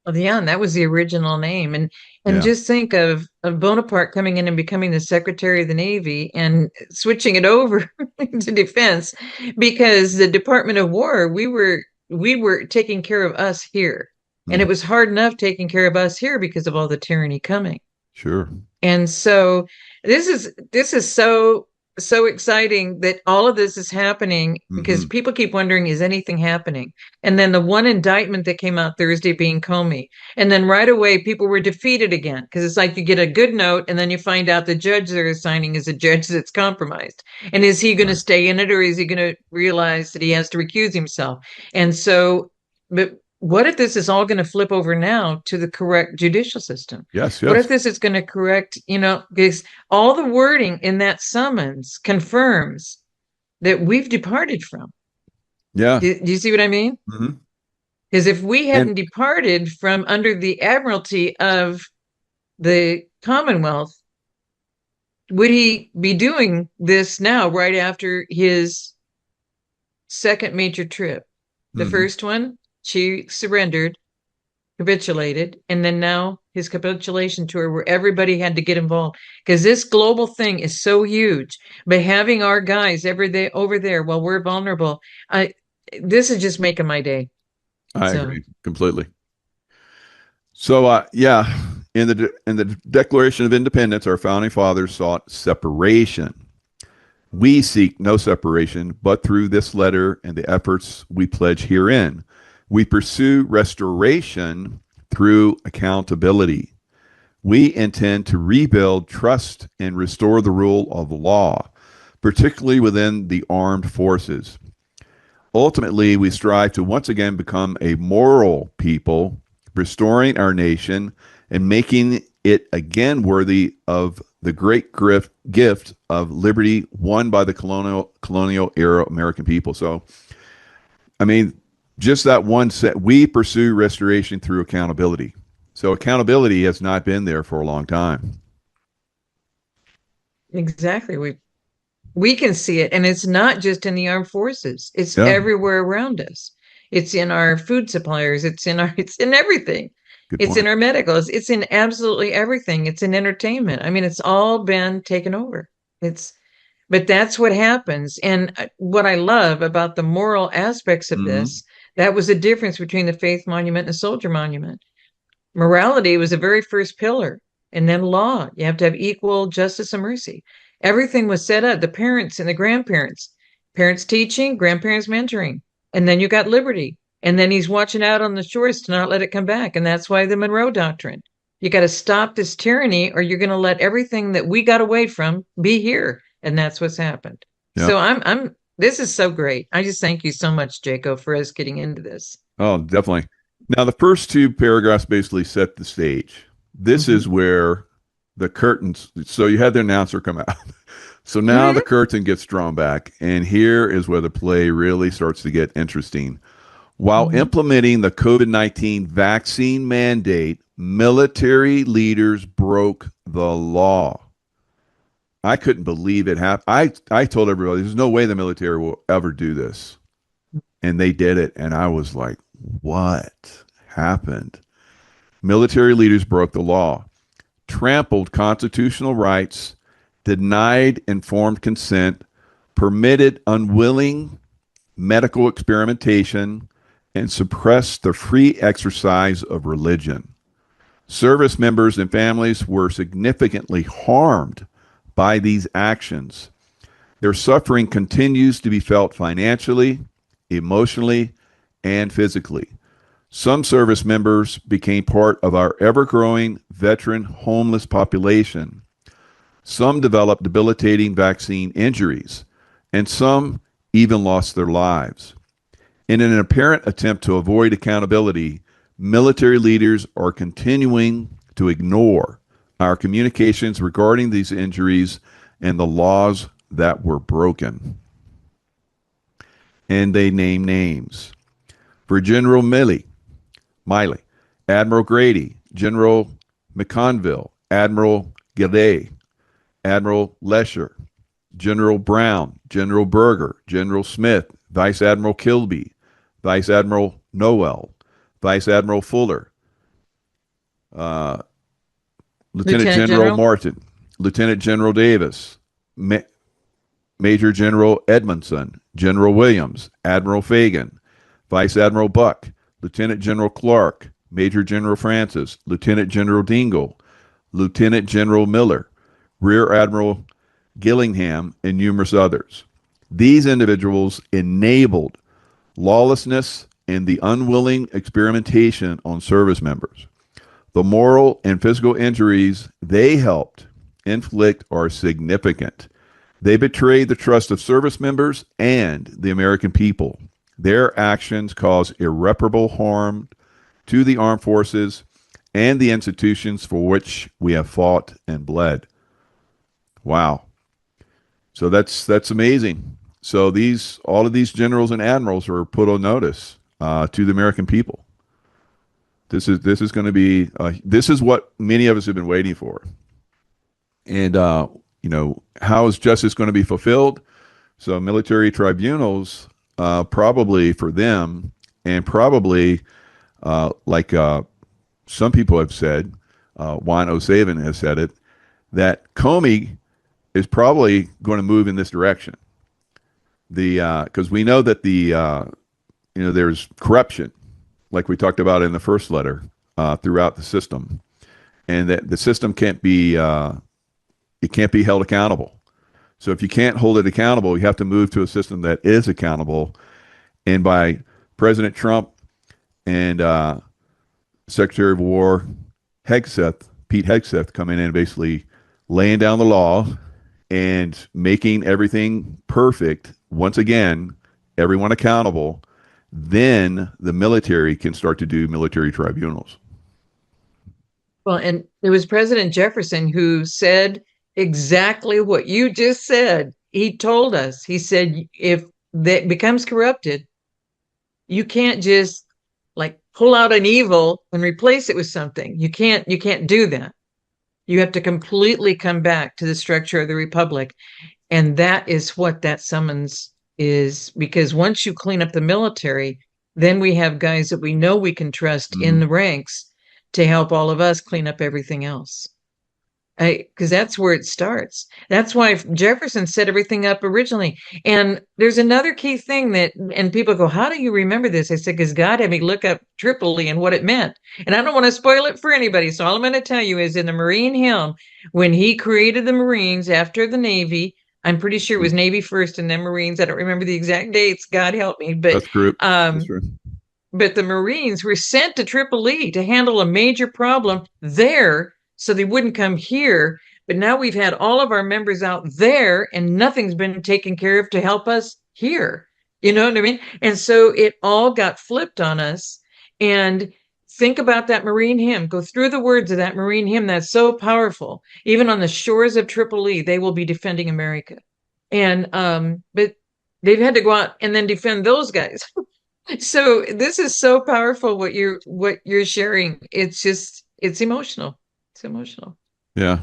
Well, yeah, and that was the original name. And Yeah, just think of Bonaparte coming in and becoming the Secretary of the Navy and switching it over to defense because the Department of War, we were taking care of us here. And mm, it was hard enough taking care of us here because of all the tyranny coming. sure. And so this is so exciting that all of this is happening because Hmm. people keep wondering, is anything happening? And then the one indictment that came out Thursday being Comey. And then right away people were defeated again because it's like you get a good note and then you find out the judge they're assigning is a judge that's compromised. And is he going to Right. stay in it or is he going to realize that he has to recuse himself? And so, but what if this is all going to flip over now to the correct judicial system? Yes, What if yes. this is going to correct, because all the wording in that summons confirms that we've departed from. Yeah. Do you see what I mean? Hmm. Because if we And hadn't departed from under the admiralty of the Commonwealth, would he be doing this now right after his second major trip? The mhm. first one, she surrendered, capitulated, and then now his capitulation tour where everybody had to get involved because this global thing is so huge. But having our guys every day over there while we're vulnerable, I this is just making my day. I So agree completely. So, yeah, in the Declaration of Independence, our founding fathers sought separation. We seek no separation, but through this letter and the efforts we pledge herein, we pursue restoration through accountability. We intend to rebuild trust and restore the rule of law, particularly within the armed forces. Ultimately, we strive to once again become a moral people, restoring our nation and making it again worthy of the great gift of liberty won by the colonial era American people. So, I mean, just that one set, we pursue restoration through accountability. So, accountability has not been there for a long time. exactly, we can see it, and it's not just in the armed forces. It's Yeah, everywhere around us. It's in our food suppliers. It's in everything. good It's in point. our medicals. It's in absolutely everything. It's in entertainment. I mean, it's all been taken over. It's But that's what happens. And what I love about the moral aspects of Mm-hmm. this, that was the difference between the faith monument and the soldier monument. Morality was the very first pillar, and then law. You have to have equal justice and mercy. Everything was set up, the parents and the grandparents, parents teaching, grandparents mentoring. And then you got liberty. And then he's watching out on the shores to not let it come back. And that's why the Monroe Doctrine. You got to stop this tyranny, or you're going to let everything that we got away from be here. And that's what's happened. Yeah. So this is so great. I just thank you so much, Jaco, for us getting into this. Oh, definitely. Now, the first two paragraphs basically set the stage. This Mm-hmm. is where the curtains, so you had the announcer come out. So now the Mm-hmm. curtain gets drawn back, and here is where the play really starts to get interesting. While Mm-hmm. implementing the COVID-19 vaccine mandate, military leaders broke the law. I couldn't believe it happened. I told everybody, there's no way the military will ever do this. And they did it. And I was like, what happened? Military leaders broke the law, trampled constitutional rights, denied informed consent, permitted unwilling medical experimentation, and suppressed the free exercise of religion. Service members and families were significantly harmed by these actions. Their suffering continues to be felt financially, emotionally, and physically. Some service members became part of our ever growing veteran homeless population. Some developed debilitating vaccine injuries, and some even lost their lives. In an apparent attempt to avoid accountability, military leaders are continuing to ignore our communications regarding these injuries and the laws that were broken. And they name names. For General Miley, Admiral Grady, General McConville, Admiral Gilday, Admiral Lesher, General Brown, General Berger, General Smith, Vice Admiral Kilby, Vice Admiral Noel, Vice Admiral Fuller, uh, Lieutenant Lieutenant General General. Martin, Lieutenant General Davis, Major General Edmondson, General Williams, Admiral Fagan, Vice Admiral Buck, Lieutenant General Clark, Major General Francis, Lieutenant General Dingle, Lieutenant General Miller, Rear Admiral Gillingham, and numerous others. These individuals enabled lawlessness and the unwilling experimentation on service members. The moral and physical injuries they helped inflict are significant. They betrayed the trust of service members and the American people. Their actions cause irreparable harm to the armed forces and the institutions for which we have fought and bled. Wow. So that's amazing. So all of these generals and admirals are put on notice to the American people. This is going to be this is what many of us have been waiting for. And how is justice going to be fulfilled? So military tribunals, probably for them, and probably like some people have said, Juan O'Savin has said it, that Comey is probably going to move in this direction. Because we know that there's corruption, like we talked about in the first letter, throughout the system, and that the system can't be held accountable. So if you can't hold it accountable, you have to move to a system that is accountable. And by President Trump and Secretary of War Pete Hegseth, coming in and basically laying down the law and making everything perfect, once again, everyone accountable, then the military can start to do military tribunals. Well, and it was President Jefferson who said exactly what you just said. He told us, he said, if that becomes corrupted, you can't just like pull out an evil and replace it with something. You can't do that. You have to completely come back to the structure of the republic. And that is what that summons is, because once you clean up the military, then we have guys that we know we can trust in Mm-hmm. the ranks to help all of us clean up everything else. Because that's where it starts. That's why Jefferson set everything up originally. And there's another key thing and people go, how do you remember this? I said, because God had me look up Tripoli and what it meant. And I don't want to spoil it for anybody. So all I'm going to tell you is in the Marine hymn, when he created the Marines after the Navy, I'm pretty sure it was Navy first and then Marines. I don't remember the exact dates. God help me. That's group. That's Um, true. but the Marines were sent to Tripoli to handle a major problem there so they wouldn't come here. But now we've had all of our members out there and nothing's been taken care of to help us here. You know what I mean? And so it all got flipped on us. And think about that Marine hymn. Go through the words of that Marine hymn. That's so powerful. Even on the shores of Tripoli, they will be defending America. And but they've had to go out and then defend those guys. So this is so powerful what you're sharing. It's emotional. It's emotional. Yeah.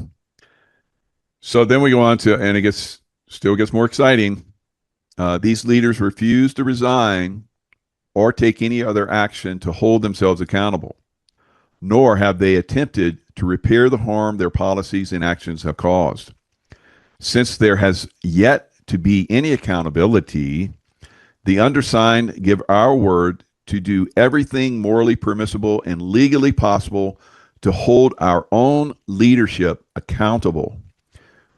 So then we go on to, and still gets more exciting. These leaders refuse to resign or take any other action to hold themselves accountable, nor have they attempted to repair the harm their policies and actions have caused. Since there has yet to be any accountability, the undersigned give our word to do everything morally permissible and legally possible to hold our own leadership accountable.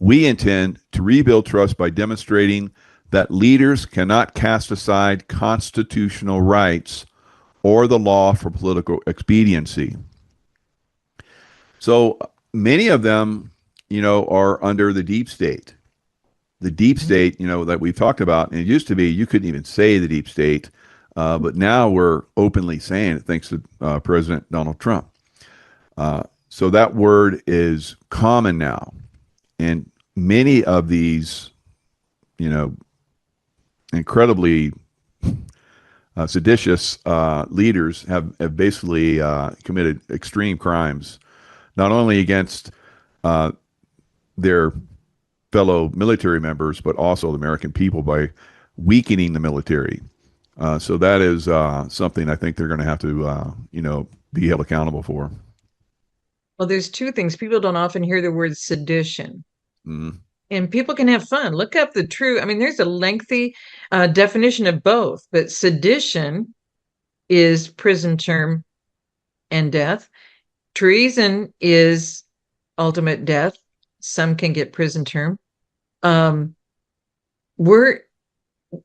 We intend to rebuild trust by demonstrating that leaders cannot cast aside constitutional rights or the law for political expediency. So many of them, are under the deep state. The deep state, that we've talked about, and it used to be you couldn't even say the deep state, but now we're openly saying it thanks to President Donald Trump. So that word is common now. And many of these, incredibly seditious leaders have basically committed extreme crimes, not only against their fellow military members, but also the American people by weakening the military. So that is something I think they're going to have to, be held accountable for. Well, there's two things. People don't often hear the word sedition. Mm. And people can have fun. Look up the true. I mean, there's a lengthy definition of both, but sedition is prison term and death. Treason is ultimate death. Some can get prison term. Um, we're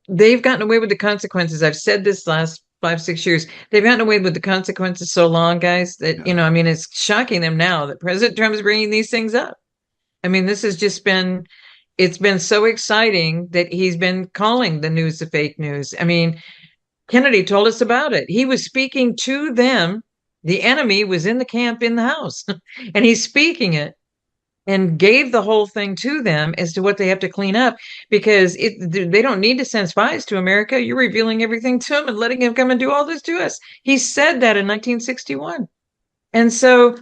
they've gotten away with the consequences. I've said this last 5, 6 years. They've gotten away with the consequences so long, guys, that Yeah. I mean, it's shocking them now that President Trump is bringing these things up. I mean, this has just been it's been so exciting that he's been calling the news the fake news. I mean, Kennedy told us about it. He was speaking to them. The enemy was in the camp in the house, and he's speaking it. and gave the whole thing to them as to what they have to clean up because they don't need to send spies to America. You're revealing everything to them and letting them come and do all this to us. He said that in 1961. And so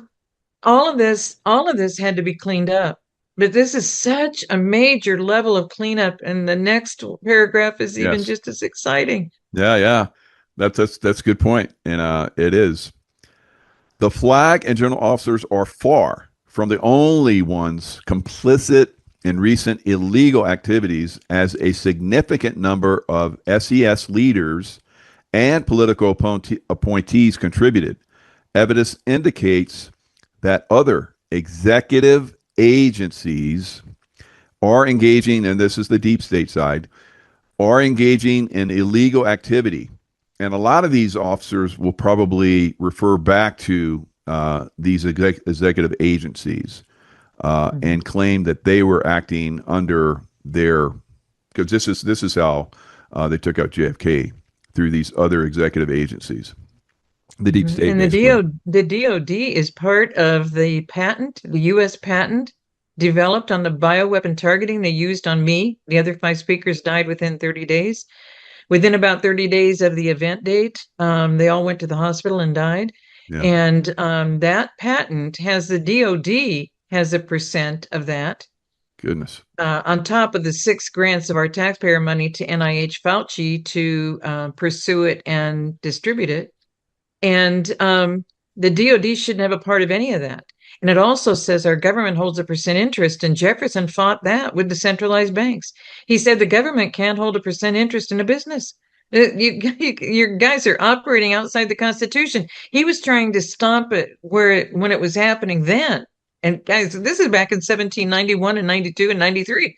all of this had to be cleaned up. But this is such a major level of cleanup, and the next paragraph is even Yes. just as exciting. Yeah, yeah. That's a good point. And it is. The flag and general officers are far from the only ones complicit in recent illegal activities, as a significant number of SES leaders and political appointees contributed. Evidence indicates that other executive agencies are engaging, and this is the deep state side, are engaging in illegal activity. And a lot of these officers will probably refer back to these executive agencies Mhm. and claim that they were acting under their, because this is how they took out JFK, through these other executive agencies, the deep Mhm. state And basically. The DOD is part of the patent, the US patent developed on the bioweapon targeting they used on me. The other five speakers died within 30 days. Within about 30 days of the event date, they all went to the hospital and died. Yeah, And that patent has the DOD has a percent of that goodness. on top of the 6 grants of our taxpayer money to NIH Fauci to pursue it and distribute it. And the DOD shouldn't have a part of any of that. And it also says our government holds a percent interest, and Jefferson fought that with the centralized banks. He said the government can't hold a percent interest in a business. Your guys are operating outside the Constitution. He was trying to stomp it when it was happening then. And guys, this is back in 1791 and 92 and 93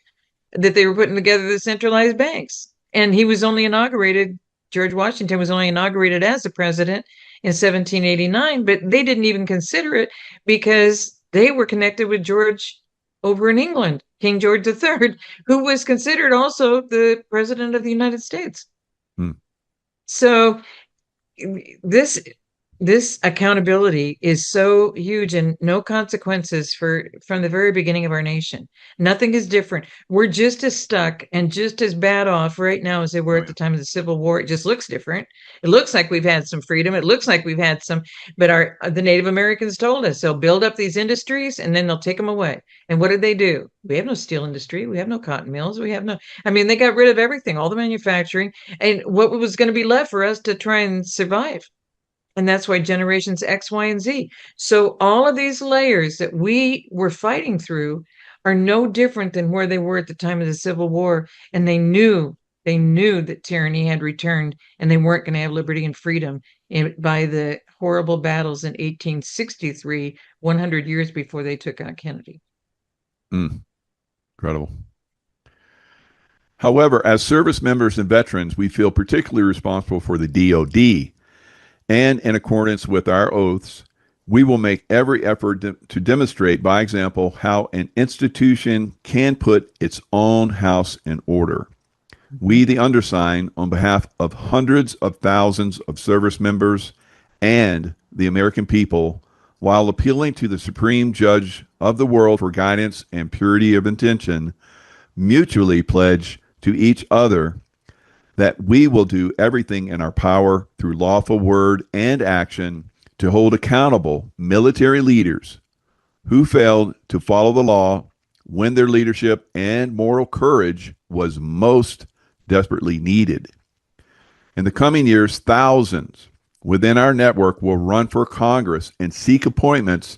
that they were putting together the centralized banks. And he was only inaugurated, George Washington was only inaugurated as the president in 1789, but they didn't even consider it because they were connected with George over in England, King George III, who was considered also the president of the United States. Hmm. So this this accountability is so huge and no consequences for from the very beginning of our nation. Nothing is different. We're just as stuck and just as bad off right now as they were Oh, at yeah. the time of the Civil War. It just looks different. It looks like we've had some freedom. It looks like we've had some, but our the Native Americans told us they'll build up these industries and then they'll take them away. And what did they do? We have no steel industry. We have no cotton mills. We have no, I mean, they got rid of everything, all the manufacturing, and what was going to be left for us to try and survive? And that's why generations X, Y, and Z. So all of these layers that we were fighting through are no different than where they were at the time of the Civil War. And they knew that tyranny had returned and they weren't going to have liberty and freedom by the horrible battles in 1863, 100 years before they took out Kennedy. Mm, incredible. However, as service members and veterans, we feel particularly responsible for the DOD. And in accordance with our oaths, we will make every effort to demonstrate by example how an institution can put its own house in order. We, the undersigned, on behalf of hundreds of thousands of service members and the American people, while appealing to the Supreme Judge of the world for guidance and purity of intention, mutually pledge to each other that we will do everything in our power through lawful word and action to hold accountable military leaders who failed to follow the law when their leadership and moral courage was most desperately needed. In the coming years, thousands within our network will run for Congress and seek appointments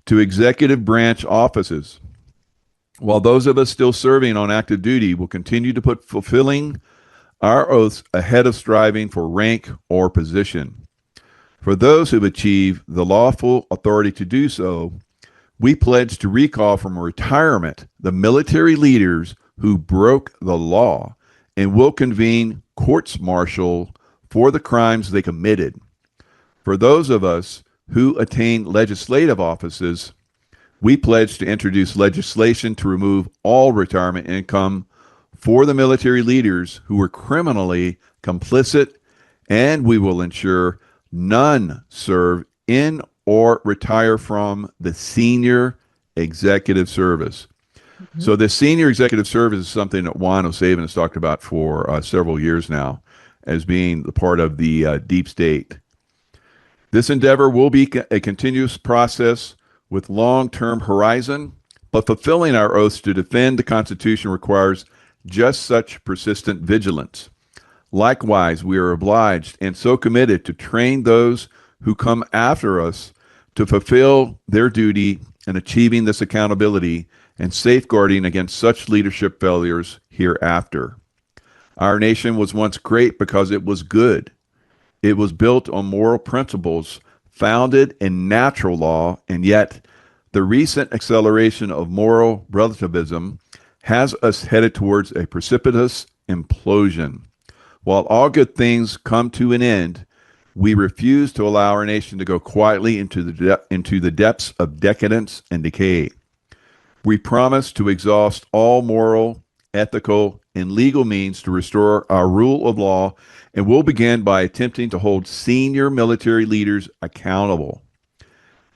to executive branch offices, while those of us still serving on active duty will continue to put fulfilling our oaths ahead of striving for rank or position. For those who've achieved the lawful authority to do so, we pledge to recall from retirement the military leaders who broke the law and will convene courts martial for the crimes they committed. For those of us who attain legislative offices, we pledge to introduce legislation to remove all retirement income for the military leaders who were criminally complicit, and we will ensure none serve in or retire from the senior executive service. Mhm. So this senior executive service is something that Juan O'Savin has talked about for several years now as being the part of the deep state. This endeavor will be a continuous process with long-term horizon, but fulfilling our oaths to defend the Constitution requires just such persistent vigilance. Likewise, we are obliged and so committed to train those who come after us to fulfill their duty in achieving this accountability and safeguarding against such leadership failures hereafter. Our nation was once great because it was good. It was built on moral principles founded in natural law, and yet the recent acceleration of moral relativism has us headed towards a precipitous implosion. While all good things come to an end, we refuse to allow our nation to go quietly into the depths of decadence and decay. We promise to exhaust all moral, ethical, and legal means to restore our rule of law, and we'll begin by attempting to hold senior military leaders accountable.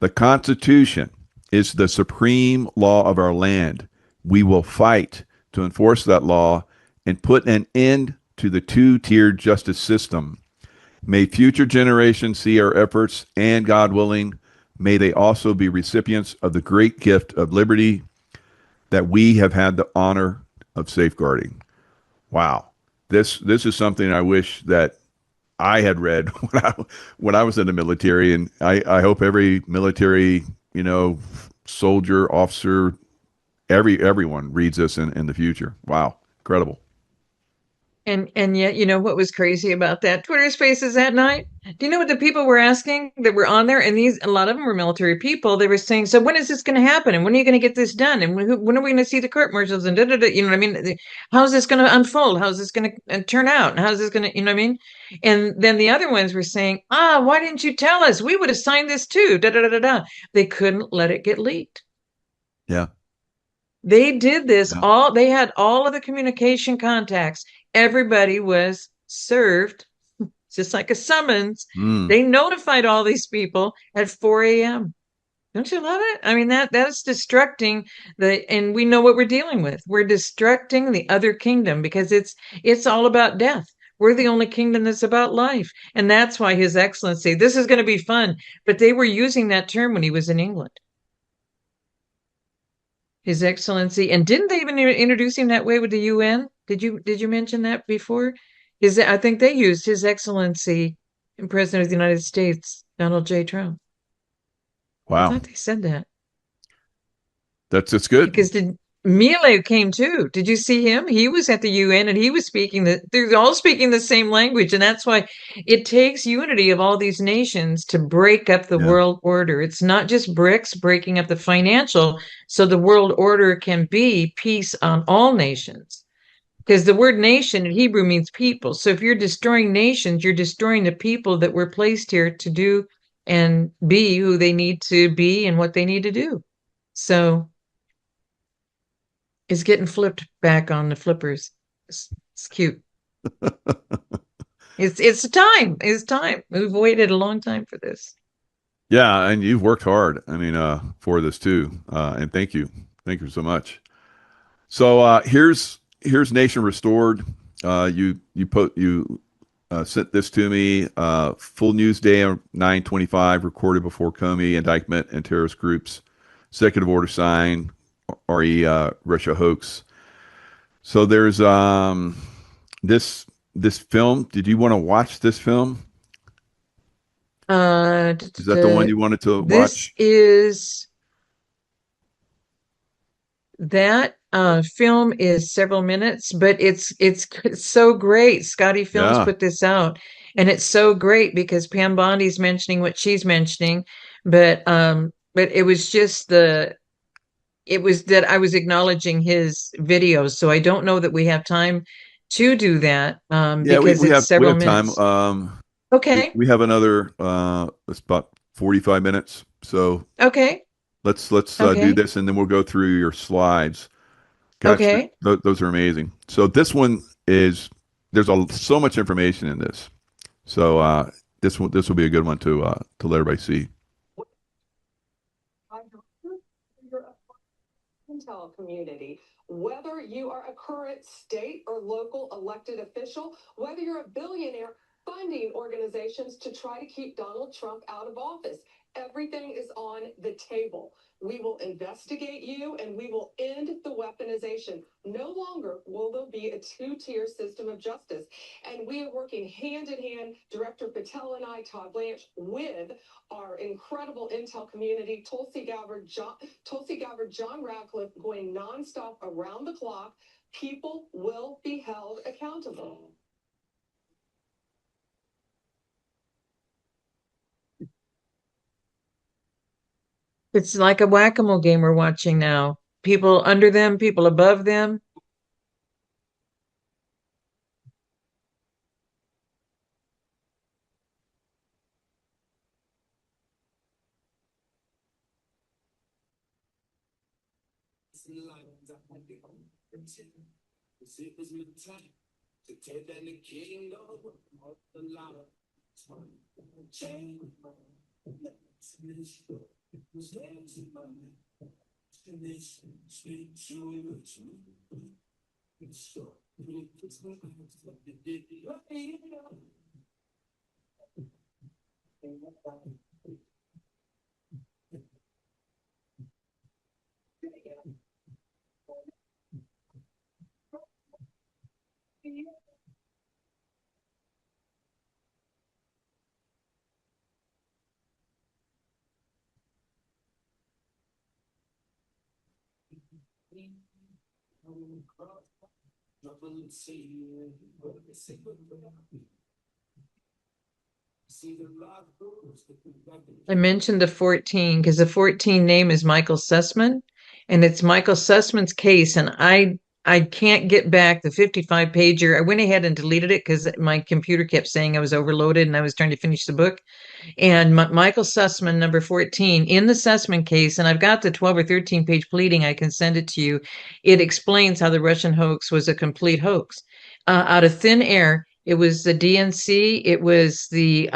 The Constitution is the supreme law of our land. We will fight to enforce that law and put an end to the two-tiered justice system. May future generations see our efforts, and God willing, may they also be recipients of the great gift of liberty that we have had the honor of safeguarding. Wow. This is something I wish that I had read when I was in the military, and I hope every military, soldier, officer, everyone reads this in the future. Wow. Incredible. And yet, what was crazy about that Twitter Spaces that night? Do you know what the people were asking that were on there? And a lot of them were military people. They were saying, "So when is this going to happen? And when are you going to get this done? And when are we going to see the court martials? And da da da." You know what I mean? How's this going to unfold? How's this going to turn out? And how's this going to, you know what I mean? And then the other ones were saying, why didn't you tell us? We would have signed this too. Da da da da da." They couldn't let it get leaked. Yeah. They did this Yeah. all, they had all of the communication contacts. Everybody was served just like a summons. Mm. They notified all these people at 4 a.m. Don't you love it? I mean, that's destructing and we know what we're dealing with. We're destructing the other kingdom because it's all about death. We're the only kingdom that's about life. And that's why His Excellency, this is going to be fun. But they were using that term when he was in England. His Excellency, and didn't they even introduce him that way with the UN? Did you mention that before? I think they used His Excellency and President of the United States, Donald J. Trump. I Wow. thought they said that That's good. because Mile came too. Did you see him? He was at the UN and he was they're all speaking the same language, and that's why it takes unity of all these nations to break up the Yeah. world order. It's not just BRICS breaking up the financial, so the world order can be peace on all nations. Because the word nation in Hebrew means people. So if you're destroying nations, you're destroying the people that were placed here to do and be who they need to be and what they need to do. So it's getting flipped back on the flippers. It's cute. It's time. It's time. We've waited a long time for this. Yeah, and you've worked hard. I mean, for this too. And thank you so much. So here's Nation Restored. You sent this to me. Full news day on 9/25, recorded before Comey indictment and terrorist groups. Executive order signed. Russia hoax. So there's this film. Did you want to watch this film? Is that the one you wanted to This watch? is that film is several minutes, but it's so great. Scotty Films Yeah. put this out, and it's so great because Pam Bondi's mentioning what she's mentioning, but it was just it was that I was acknowledging his videos, so I don't know that we have time to do that Yeah, because it's we several have time. minutes. Okay, We have another it's about 45 minutes. So okay, let's do okay, this and then we'll go through your slides. Gosh, okay. those are amazing. So this one is there's so much information in this. So this will be a good one to let everybody see. community. Whether you are a current state or local elected official, whether you're a billionaire funding organizations to try to keep Donald Trump out of office, everything is on the table. We will investigate you and we will end the weaponization. No longer will there be a two-tier system of justice. And we are working hand in hand, Director Patel and I, Todd Blanche, with our incredible intel community, Tulsi Gabbard, John Radcliffe, going nonstop around the clock. People will be held accountable. It's like a whack-a-mole game we're watching now. People under them, people above them. I mentioned the 14 because the 14 name is Michael Sussman, and it's Michael Sussman's case. And I can't get back the 55 pager. I went ahead and deleted it because my computer kept saying I was overloaded and I was trying to finish the book. And Michael Sussman, number 14, in the Sussman case, and I've got the 12 or 13 page pleading, I can send it to you. It explains how the Russian hoax was a complete hoax. Out of thin air, it was the DNC, it was the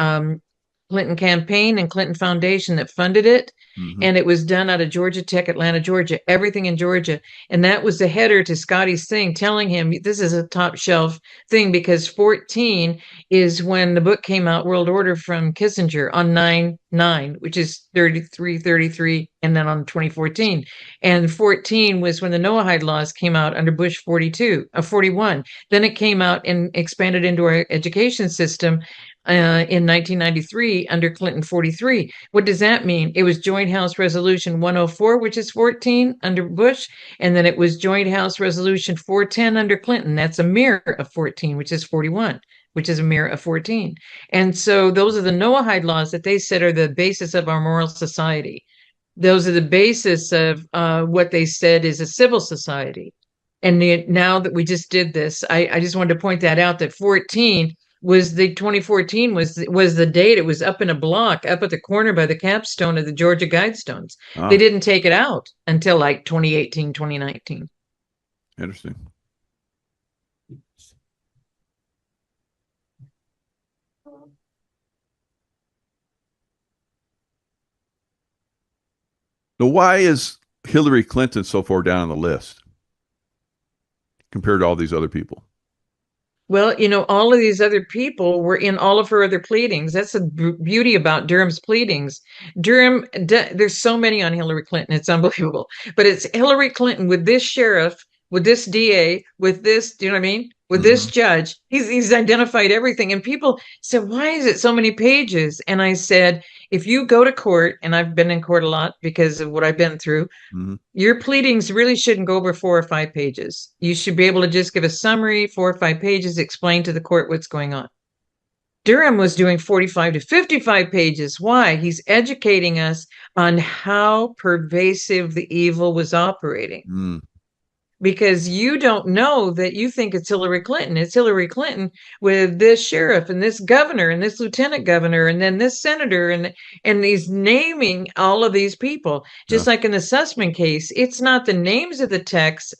Clinton campaign and Clinton Foundation that funded it. Mm-hmm. And it was done out of Georgia Tech, Atlanta, Georgia, everything in Georgia. And that was the header to Scotty's thing, telling him this is a top shelf thing because 14 is when the book came out, World Order from Kissinger on 9/9, which is 33, and then on 2014. And 14 was when the Noahide laws came out under Bush 41. Then it came out and expanded into our education system in 1993 under Clinton 43. What does that mean? It was Joint House Resolution 104, which is 14 under Bush, and then it was Joint House Resolution 410 under Clinton. That's a mirror of 14, which is 41, which is a mirror of 14. And so those are the Noahide laws that they said are the basis of our moral society. Those are the basis of what they said is a civil society. And now that we just did this, I just wanted to point that out, that 14 was the 2014 was the date. It was up in a block up at the corner by the capstone of the Georgia Guidestones. They didn't take it out until like 2018, 2019. Interesting. So why is Hillary Clinton so far down on the list compared to all these other people? Well, all of these other people were in all of her other pleadings. That's the beauty about Durham's pleadings. There's so many on Hillary Clinton. It's unbelievable. But it's Hillary Clinton with this sheriff, with this DA, with this, do you know what I mean? With this judge. He's identified everything. And people said, why is it so many pages? And I said, if you go to court, and I've been in court a lot because of what I've been through, your pleadings really shouldn't go over 4 or 5 pages. You should be able to just give a summary, 4 or 5 pages, explain to the court what's going on. Durham was doing 45 to 55 pages. Why? He's educating us on how pervasive the evil was operating. Because you don't know that you think it's Hillary Clinton. It's Hillary Clinton with this sheriff and this governor and this lieutenant governor and then this senator and he's naming all of these people. Just like in the Sussman case, it's not the names of the texts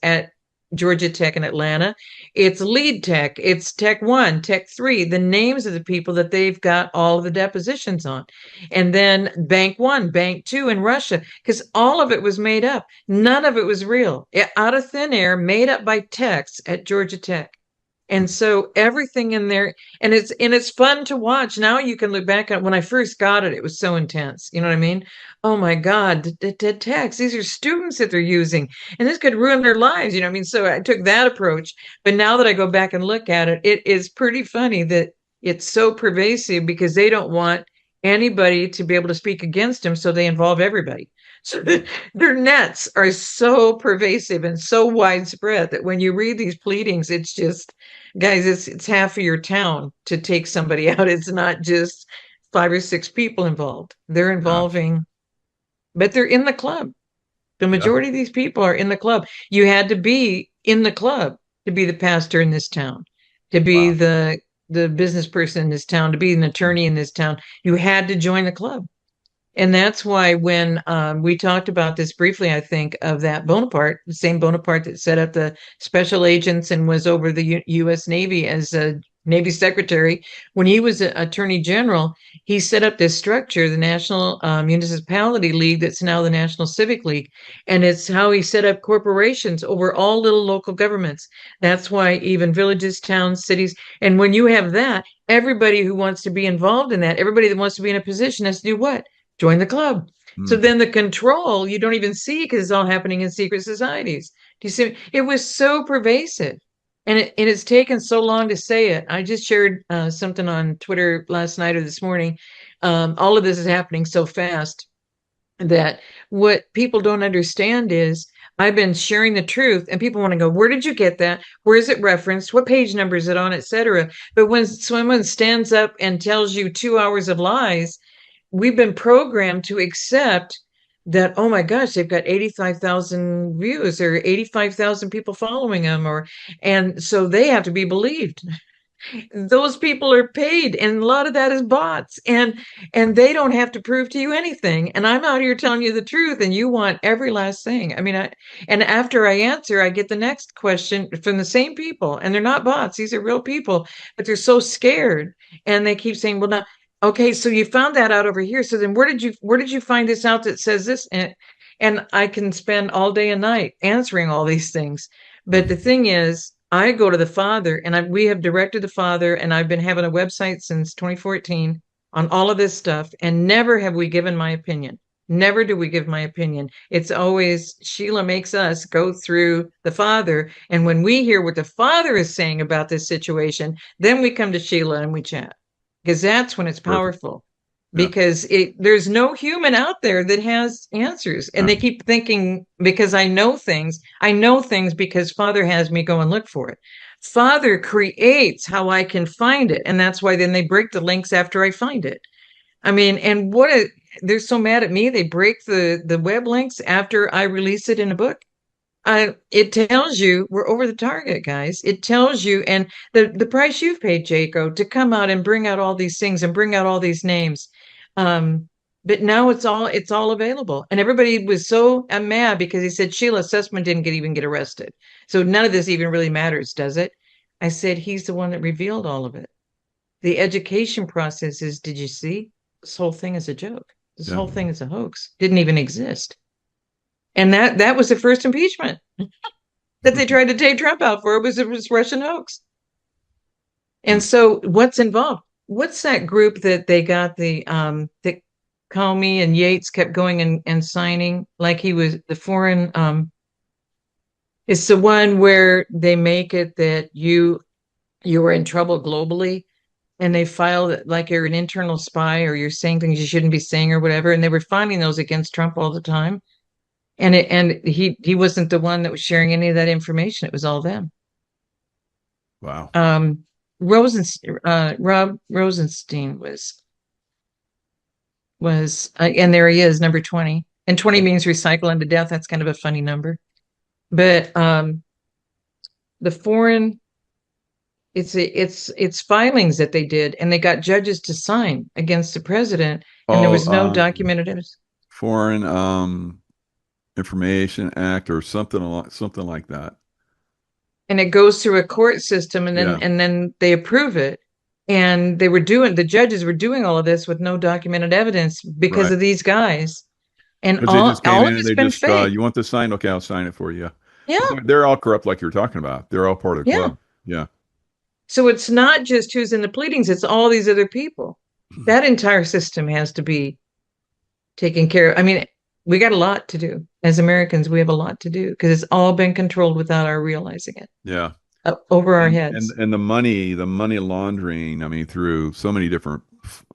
Georgia Tech in Atlanta. It's Lead Tech. It's Tech 1, Tech 3, the names of the people that they've got all of the depositions on. And then Bank 1, Bank 2 in Russia, because all of it was made up. None of it was real. Out of thin air, made up by techs at Georgia Tech. And so everything in there, and it's fun to watch. Now you can look back at when I first got it, it was so intense. You know what I mean? Oh my God, the text, these are students that they're using, and this could ruin their lives. You know what I mean? So I took that approach. But now that I go back and look at it, it is pretty funny that it's so pervasive because they don't want anybody to be able to speak against them, so they involve everybody. So their nets are so pervasive and so widespread that when you read these pleadings, it's just, guys, it's half of your town to take somebody out. It's not just 5 or 6 people involved. They're Yeah. involving, but they're in the club. The Yeah. majority of these people are in the club. You had to be in the club to be the pastor in this town, to be Wow. the business person in this town, to be an attorney in this town. You had to join the club. And that's why when we talked about this briefly, I think, of that Bonaparte, the same Bonaparte that set up the special agents and was over the U.S. Navy as a Navy secretary, when he was an attorney general, he set up this structure, the National Municipality League, that's now the National Civic League. And it's how he set up corporations over all little local governments. That's why even villages, towns, cities, and when you have that, everybody who wants to be involved in that, everybody that wants to be in a position has to do what? Join the club. So Mm. then the control you don't even see because it's all happening in secret societies. Do you see? It was so pervasive, and it has taken so long to say it. I just shared something on Twitter last night or this morning. All of this is happening so fast that what people don't understand is I've been sharing the truth, and people want to go, "Where did you get that? Where is it referenced? What page number is it on, etc." But when someone stands up and tells you 2 hours of lies, we've been programmed to accept that, oh my gosh, they've got 85,000 views or 85,000 people following them, and so they have to be believed. Those people are paid, and a lot of that is bots, and they don't have to prove to you anything. And I'm out here telling you the truth, and you want every last thing. I mean, and after I answer, I get the next question from the same people, and they're not bots. These are real people, but they're so scared, and they keep saying, well, now, okay, so you found that out over here. So then where did you find this out that says this? And I can spend all day and night answering all these things. But the thing is, I go to the Father, and we have directed the Father, and I've been having a website since 2014 on all of this stuff, and never have we given my opinion. Never do we give my opinion. It's always Sheila makes us go through the Father, and when we hear what the Father is saying about this situation, then we come to Sheila and we chat, because that's when it's Perfect. powerful. Yeah. Because there's no human out there that has answers, and Yeah. they keep thinking because I know things because Father has me go and look for it. Father creates how I can find it, and that's why then they break the links after I find it. I mean, and they're so mad at me, they break the web links after I release it in a book. It tells you we're over the target, guys. It tells you, and the price you've paid, Jaco, to come out and bring out all these things and bring out all these names. But now it's all available, and everybody was so mad because he said Sheila Sussman didn't even get arrested, so none of this even really matters, does it? I said he's the one that revealed all of it. The education process is, did you see? This whole thing is a joke. This Yeah. whole thing is a hoax. Didn't even exist. And that was the first impeachment that they tried to take Trump out for. It was Russian hoax. And so what's involved? What's that group that they got that Comey and Yates kept going and signing like he was the foreign it's the one where they make it that you were in trouble globally, and they file that like you're an internal spy or you're saying things you shouldn't be saying or whatever, and they were finding those against Trump all the time. And he wasn't the one that was sharing any of that information. It was all them. Wow. Rob Rosenstein was and there he is, number 20. And 20 means recycle unto death. That's kind of a funny number. But the foreign it's filings that they did, and they got judges to sign against the president, and there Oh, was no documented evidence. Foreign Information Act or something like that. and it goes through a court system, and Yeah. then they approve it. And the judges were doing all of this with no documented evidence because Right. of these guys. And Because they all just came all of in and it's they been just, fake. you want this signed? Okay, I'll sign it for you. Yeah, They're all corrupt, like you're talking about. They're all part of the yeah. club. Yeah. So it's not just who's in the pleadings, it's all these other people. That entire system has to be taken care of. I mean, we got a lot to do. As Americans, we have a lot to do because it's all been controlled without our realizing it, Yeah. over our And heads. the money laundering, I mean, through so many different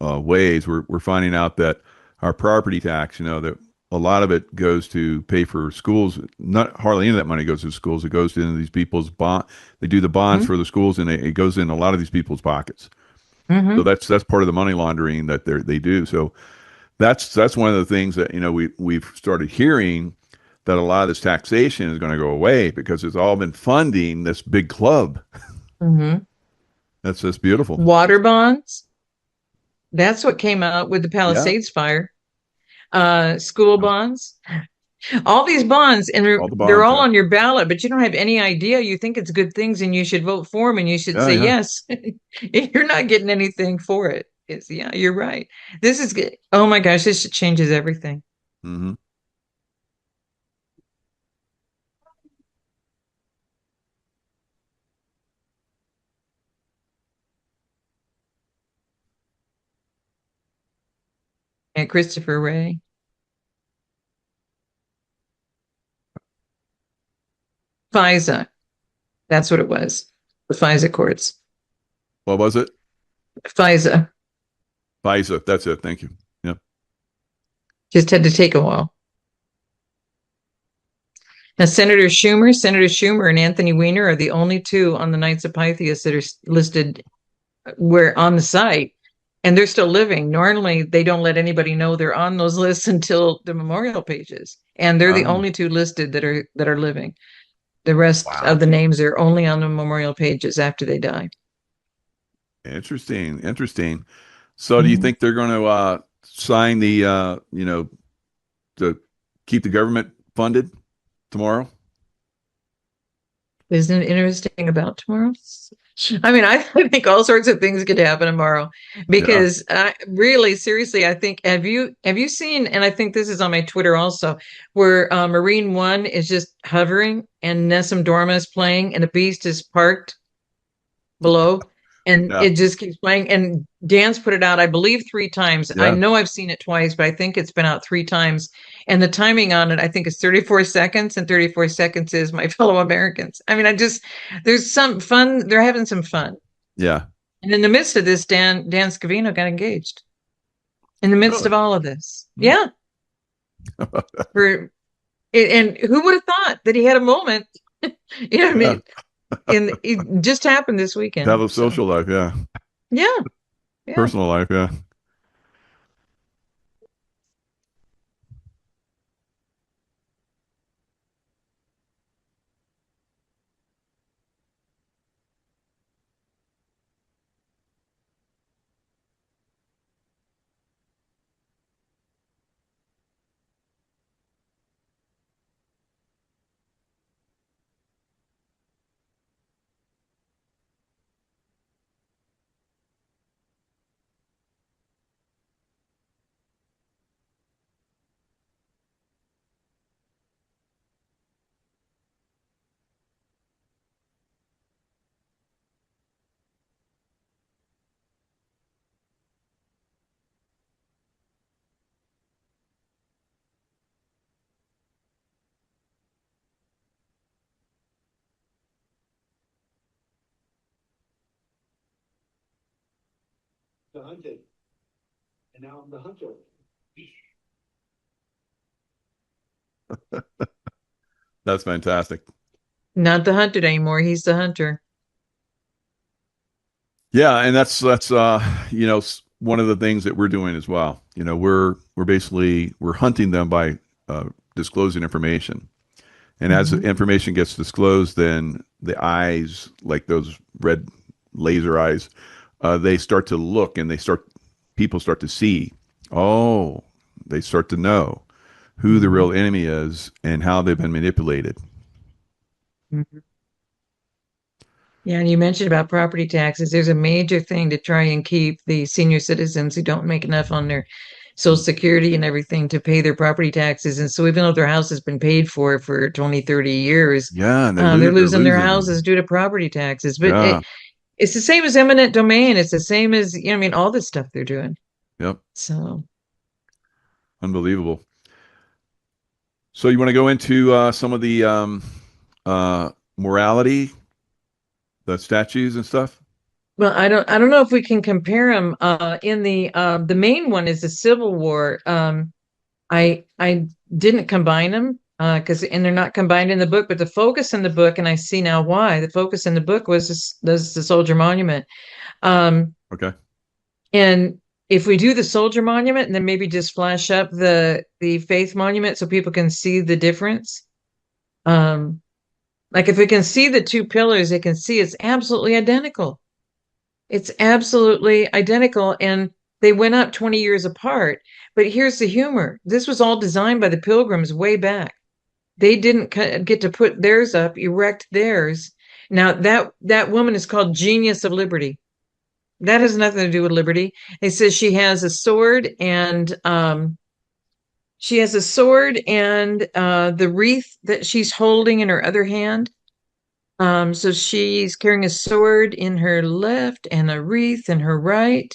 ways, we're finding out that our property tax, that a lot of it goes to pay for schools. Not hardly any of that money goes to schools. It goes into these people's bond. They do the bonds Mm-hmm. for the schools, and it goes in a lot of these people's pockets. So Mm-hmm. that's part of the money laundering that they do. So that's one of the things that we've started hearing, that a lot of this taxation is going to go away because it's all been funding this big club. Mm-hmm. That's just beautiful. Water bonds. That's what came out with the Yeah. Palisades fire. School bonds. All these bonds, and All the they're bonds. all Yeah. on your ballot, but you don't have any idea. You think it's good things, and you should vote for them, and you should Yeah. say Yeah. yes. You're not getting anything for it. It's, yeah, you're right. This is good. Oh my gosh, this changes everything. Hmm. And Christopher Ray, FISA, that's what it was. The FISA courts. What was it? FISA FISA. That's it. Thank you. Yeah. just had to take a while. Now, Senator Schumer and Anthony Weiner are the only two on the Knights of Pythias that are listed where on the site, and they're still living. Normally, they don't let anybody know they're on those lists until the memorial pages, and they're the Oh, only two listed that are living. The rest of wow. the names are only on the memorial pages after they die. Interesting. Interesting. So, do you Mhm. think they're going to sign the to keep the government funded tomorrow? Isn't it interesting about tomorrow? I mean, I think all sorts of things could happen tomorrow Yeah. because really, seriously, I think have you seen? And I think this is on my Twitter also, where Marine One is just hovering and Nessun Dorma is playing, and the Beast is parked below, and Yeah. it just keeps playing. And Dan's put it out, I believe, 3 times. I Yeah. know I've seen it twice, but I think it's been out 3 times. And the timing on it, I think, is 34 seconds, and 34 seconds is my fellow Americans. I mean, there's some fun. They're having some fun. Yeah. And in the midst of this, Dan Scavino got engaged. In the midst Really? of all of this, Hmm. yeah. For and who would have thought that he had a moment? You know what I Yeah. mean? And it just happened this Have weekend. a So social life. Yeah. yeah, yeah. Personal life. Yeah. The hunted, and now I'm the hunter. That's fantastic. Not the hunted anymore. He's the hunter. Yeah, and that's one of the things that we're doing as well. We're hunting them by disclosing information. And as the Mhm. information gets disclosed, then the eyes, like those red laser eyes, they start to look, and people start to see. Oh, they start to know who the Mhm. real enemy is and how they've been manipulated. Mhm. Yeah, and you mentioned about property taxes. There's a major thing to try and keep the senior citizens who don't make enough on their Social Security and everything to pay their property taxes. And so even though their house has been paid for 20, 30 years, Yeah, and they're they're losing their losing houses them. due to property taxes. But Yeah. it's the same as eminent domain. It's the same as, I mean, all this stuff they're doing. Yep. So, Unbelievable. So you want to go into some of the morality, the statues and stuff? well, I don't know if we can compare them. In the main one is the Civil War. I didn't combine them because and they're not combined in the book, but the focus in the book, and I see now why the focus in the book was the Soldier Monument. Um, Okay. and if we do the Soldier Monument and then maybe just flash up the Faith Monument so people can see the difference. Um, like if we can see the two pillars, they can see it's absolutely identical. It's absolutely identical, and they went up 20 years apart. But here's the humor. This was all designed by the Pilgrims way back. They didn't get to put theirs up, erect theirs. Now that woman is called Genius of Liberty. That has nothing to do with liberty. It says she has a sword and the wreath that she's holding in her other hand. So she's carrying a sword in her left and a wreath in her right.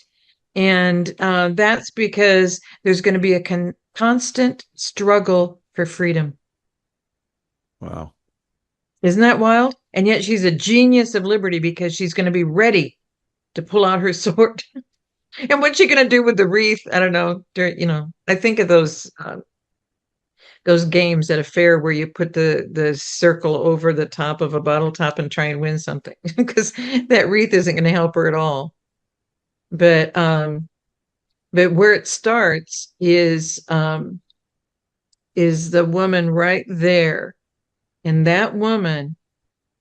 And that's because there's going to be a constant struggle for freedom. Wow. Isn't that wild? And yet she's a genius of liberty because she's going to be ready to pull out her sword. And what's she going to do with the wreath? I don't know. I think of those games at a fair where you put the circle over the top of a bottle top and try and win something because that wreath isn't going to help her at all. But where it starts is the woman right there, and that woman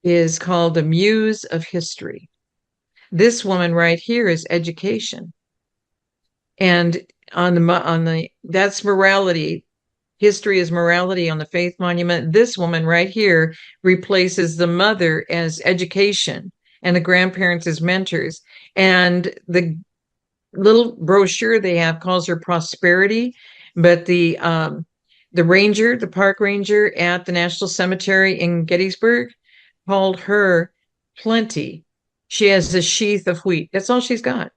is called the muse of history. This woman right here is education, and on the that's morality. History is morality on the Faith Monument. This woman right here replaces the mother as education and the grandparents as mentors. And the little brochure they have calls her prosperity, but the park ranger at the National Cemetery in Gettysburg called her plenty. She has a sheath of wheat. That's all she's got.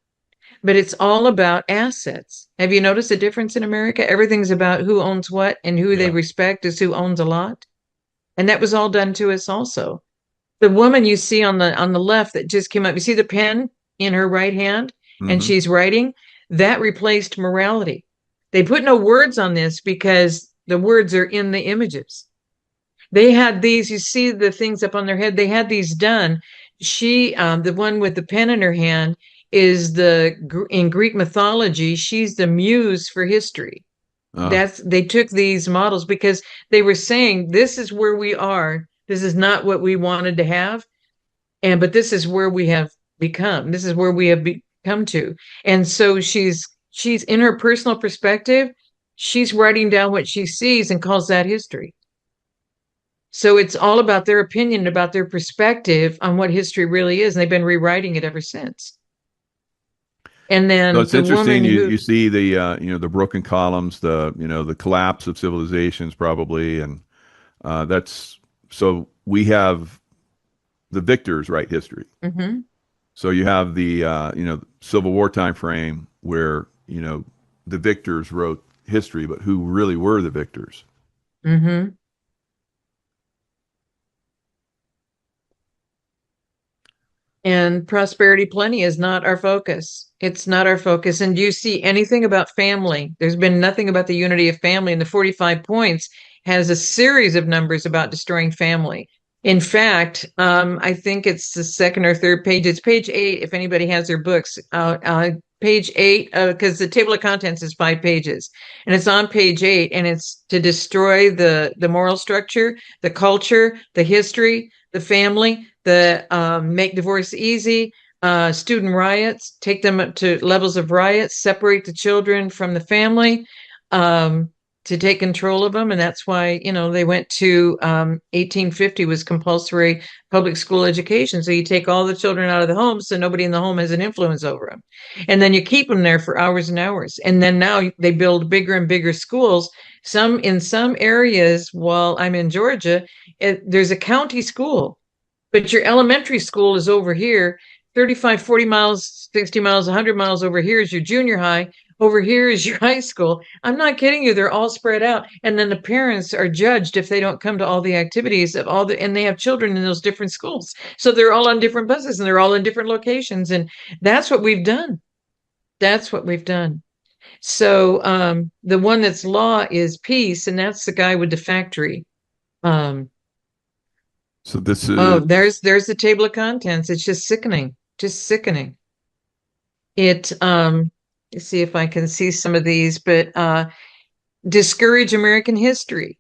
But it's all about assets. Have you noticed a difference in America? Everything's about who owns what, and who they Yeah. respect is who owns a lot. And that was all done to us also. The woman you see on the left that just came up, you see the pen in her right hand and Hmm. she's writing, that replaced morality. They put no words on this because the words are in the images. They had these, you see the things up on their head, they had these done. The one with the pen in her hand, is in Greek mythology, she's the muse for history. Uh, They took these models because they were saying, this is where we are. This is not what we wanted to have. But this is where we have become. This is where we have become to. And so she's in her personal perspective, she's writing down what she sees and calls that history. So it's all about their opinion, about their perspective on what history really is. And they've been rewriting it ever since. And so then it's the interesting. woman You who, see the the broken columns, the collapse of civilizations probably, and that's so we have the victors write history. Mhm, So you have the Civil War time frame where the victors wrote history, but who really were the victors? mhm. And prosperity plenty is not our focus. It's not our focus. And do you see anything about family? There's been nothing about the unity of family. And the 45 points has a series of numbers about destroying family. In fact, I think it's the second or third page. It's page 8, if anybody has their books. Page 8, because the table of contents is 5 pages. And it's on page 8, and it's to destroy the moral structure, the culture, the history, the family, the make divorce easy, student riots, take them up to levels of riots, separate the children from the family, um, to take control of them. And that's why, they went to 1850 was compulsory public school education. So you take all the children out of the home so nobody in the home has an influence over them. And then you keep them there for hours and hours. And then now they build bigger and bigger schools. In some areas, while I'm in Georgia, there's a county school, but your elementary school is over here, 35, 40 miles, 60 miles, 100 miles over here is your junior high. Over here is your high school. I'm not kidding you. They're all spread out. And then the parents are judged if they don't come to all the activities and they have children in those different schools. So they're all on different buses and they're all in different locations. And that's what we've done. That's what we've done. So the one that's law is peace, and that's the guy with the factory. So this is there's the table of contents. It's just sickening. Just sickening. Let's see if I can see some of these, but discourage American history,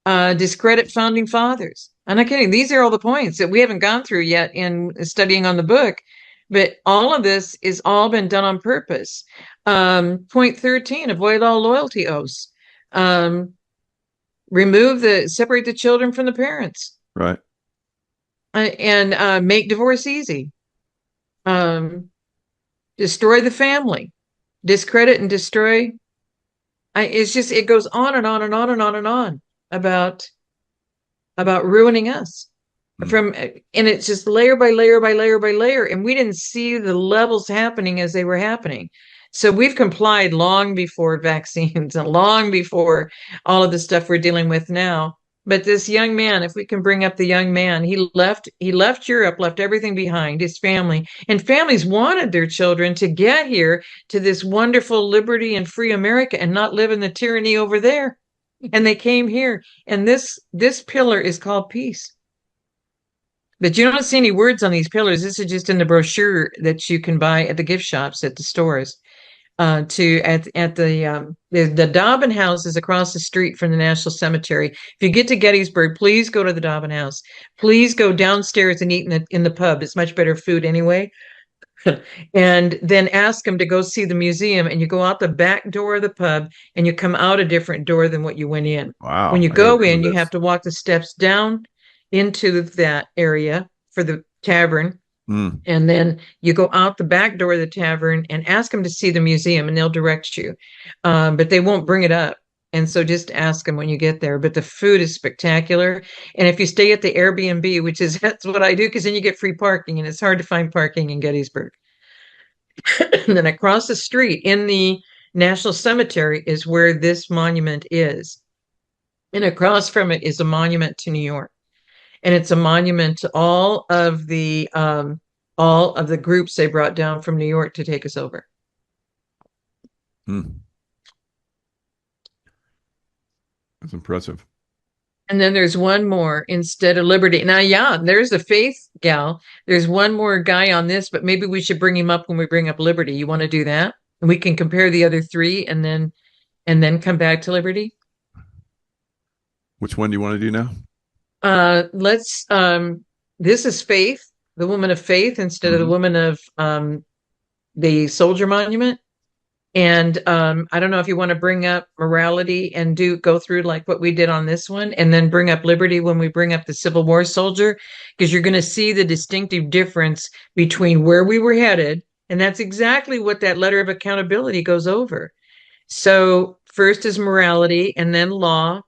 discredit founding fathers. I'm not kidding. These are all the points that we haven't gone through yet in studying on the book, but all of this is all been done on purpose. Point 13, avoid all loyalty oaths. Separate the children from the parents. right. And make divorce easy. Destroy the family, discredit and destroy. It goes on and on and on and on and on about ruining us and it's just layer by layer by layer by layer. And we didn't see the levels happening as they were happening. So we've complied long before vaccines and long before all of the stuff we're dealing with now. But this young man, if we can bring up the young man, he left Europe, left everything behind, his family, and families wanted their children to get here to this wonderful liberty and free America and not live in the tyranny over there. And they came here, and this pillar is called peace. But you don't see any words on these pillars. This is just in the brochure that you can buy at the gift shops at the stores. At the Dobbin House is across the street from the National Cemetery. If you get to Gettysburg, please go to the Dobbin House. Please go downstairs and eat in the pub. It's much better food anyway. And then ask them to go see the museum, and you go out the back door of the pub and you come out a different door than what you went in. Wow. When you go in, you have to walk the steps down into that area for the tavern. And then you go out the back door of the tavern and ask them to see the museum, and they'll direct you. But they won't bring it up. And so just ask them when you get there. But the food is spectacular. And if you stay at the Airbnb, that's what I do, because then you get free parking, and it's hard to find parking in Gettysburg. And then across the street in the National Cemetery is where this monument is. And across from it is a monument to New York. And it's a monument to all of the groups they brought down from New York to take us over. That's impressive. And then there's one more instead of liberty. Now, yeah, there's a faith gal. There's one more guy on this, but maybe we should bring him up when we bring up liberty. You want to do that? And we can compare the other three and then come back to liberty. Which one do you want to do now? This is faith, the woman of faith, instead of the woman of the soldier monument. And I don't know if you want to bring up morality and go through like what we did on this one, and then bring up liberty when we bring up the Civil War soldier, because you're going to see the distinctive difference between where we were headed. And that's exactly what that letter of accountability goes over. So first is morality and then law.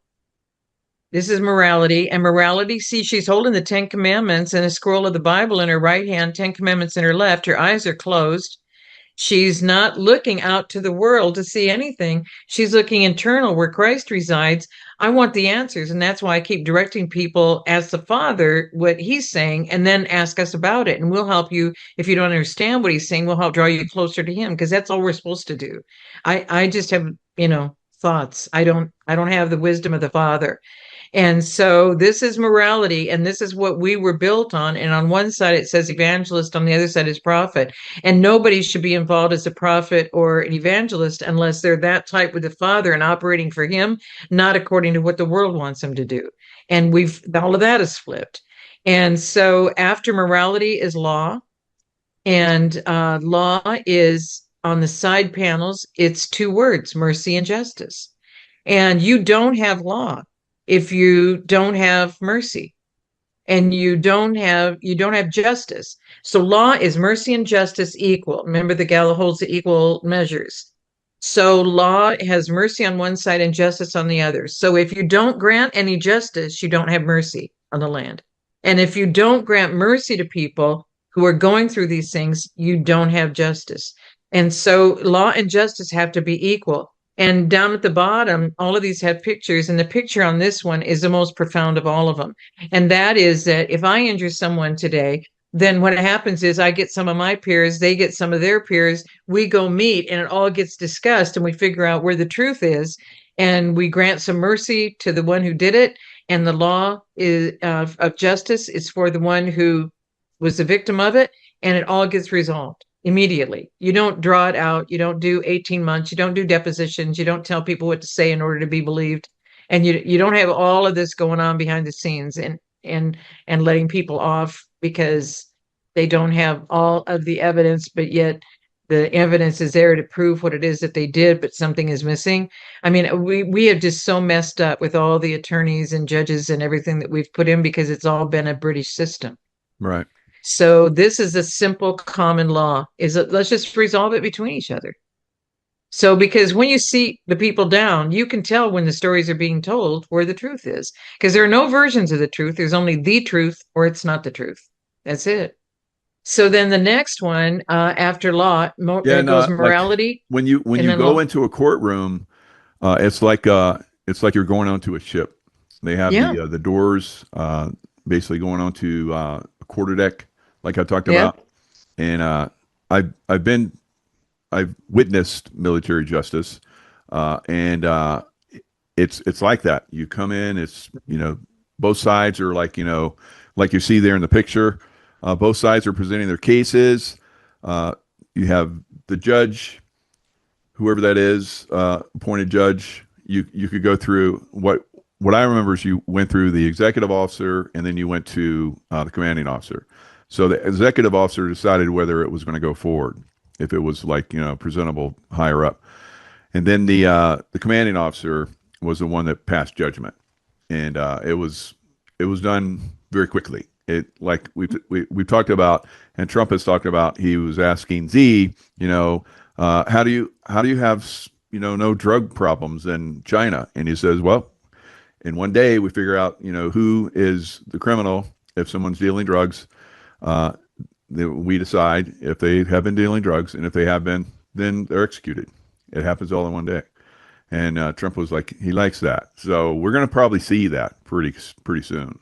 This is morality. And morality, see, she's holding the 10 Commandments and a scroll of the Bible in her right hand, 10 Commandments in her left. Her eyes are closed. She's not looking out to the world to see anything. She's looking internal where Christ resides. I want the answers. And that's why I keep directing people as the Father, what he's saying, and then ask us about it. And we'll help you. If you don't understand what he's saying, we'll help draw you closer to him, because that's all we're supposed to do. I just have, thoughts. I don't have the wisdom of the Father. And so this is morality, and this is what we were built on. And on one side, it says evangelist. On the other side is prophet. And nobody should be involved as a prophet or an evangelist unless they're that type with the Father and operating for him, not according to what the world wants them to do. And all of that is flipped. And so after morality is law, and law is on the side panels, it's two words, mercy and justice. And you don't have law if you don't have mercy, and you don't have justice. So law is mercy and justice equal. Remember, the gal holds the equal measures. So law has mercy on one side and justice on the other. So if you don't grant any justice, you don't have mercy on the land. And if you don't grant mercy to people who are going through these things, you don't have justice. And so law and justice have to be equal. And down at the bottom, all of these have pictures, and the picture on this one is the most profound of all of them. And that is that if I injure someone today, then what happens is I get some of my peers, they get some of their peers, we go meet, and it all gets discussed, and we figure out where the truth is, and we grant some mercy to the one who did it, and the law is of justice is for the one who was the victim of it, and it all gets resolved immediately. You don't draw it out. You don't do 18 months. You don't do depositions. You don't tell people what to say in order to be believed. And you don't have all of this going on behind the scenes and letting people off because they don't have all of the evidence, but yet the evidence is there to prove what it is that they did, but something is missing. I mean, we have just so messed up with all the attorneys and judges and everything that we've put in because it's all been a British system. Right. So this is a simple common law, is that let's just resolve it between each other. So because when you see the people down, you can tell when the stories are being told where the truth is, because there are no versions of the truth. There's only the truth or it's not the truth. That's it. So then the next one after law Yeah, and goes like morality when and you then go law. into a courtroom, it's like you're going onto a ship. They have Yeah. the doors basically going onto a quarterdeck, like I talked Yeah. about, and I've witnessed military justice, and it's like that. You come in, it's both sides are like you see there in the picture. Both sides are presenting their cases. You have the judge, whoever that is, appointed judge. You could go through what I remember is you went through the executive officer and then you went to the commanding officer. So the executive officer decided whether it was going to go forward, if it was presentable higher up, and then the commanding officer was the one that passed judgment, and it was done very quickly. It like we've talked about, and Trump has talked about. He was asking Z, how do you have no drug problems in China, and he says, well, in one day we figure out who is the criminal if someone's dealing drugs. Uh, we decide if they have been dealing drugs, and if they have been, then they're executed. It happens all in one day. And Trump was like, he likes that. So we're going to probably see that pretty soon.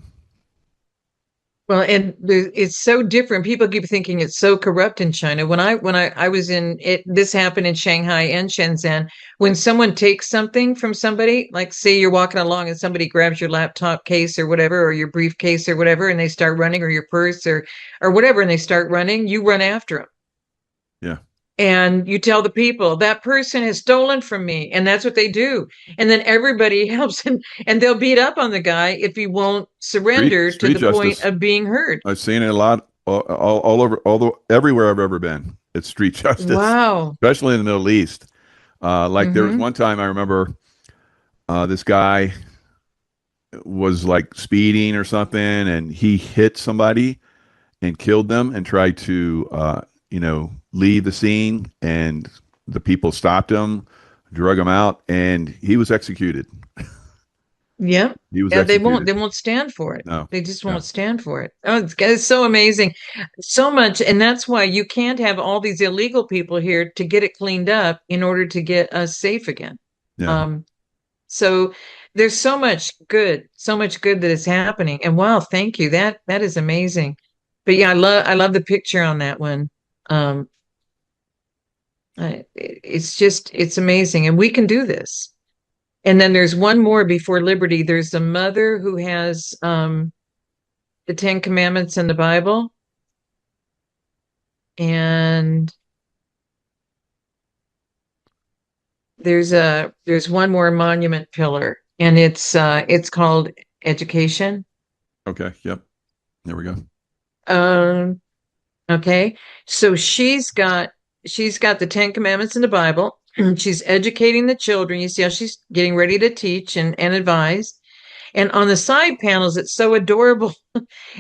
Well, and it's so different. People keep thinking it's so corrupt in China. When I was in it, this happened in Shanghai and Shenzhen. When someone takes something from somebody, like say you're walking along and somebody grabs your laptop case or whatever, or your briefcase or whatever, and they start running, or your purse or whatever, and they start running, you run after them. Yeah. And you tell the people that person has stolen from me, and that's what they do. And then everybody helps him, and they'll beat up on the guy if he won't surrender to Street the point justice. of being heard. I've seen it a lot all over, everywhere I've ever been. It's street justice, Wow. especially in the Middle East. Like there was Mm-hmm. one time I remember this guy was like speeding or something, and he hit somebody and killed them and tried to leave the scene, and the people stopped him, drug him out, and he was executed. Yeah. He was Yeah, they won't executed. they won't stand for it. No. They just Yeah. won't stand for it. Oh, it's so amazing. So much, and that's why you can't have all these illegal people here to get it cleaned up in order to get us safe again. Yeah. Um, so there's so much good that is happening. And wow, thank you. That is amazing. But yeah, I love the picture on that one. Um, it's amazing, and we can do this. And then there's one more before liberty. There's the mother who has the Ten Commandments in the Bible, and there's one more monument pillar, and it's called education. Okay. Yep. There we go. Um, okay, so she's got the Ten Commandments in the Bible. She's educating the children. You see how she's getting ready to teach and advise. And on the side panels, it's so adorable.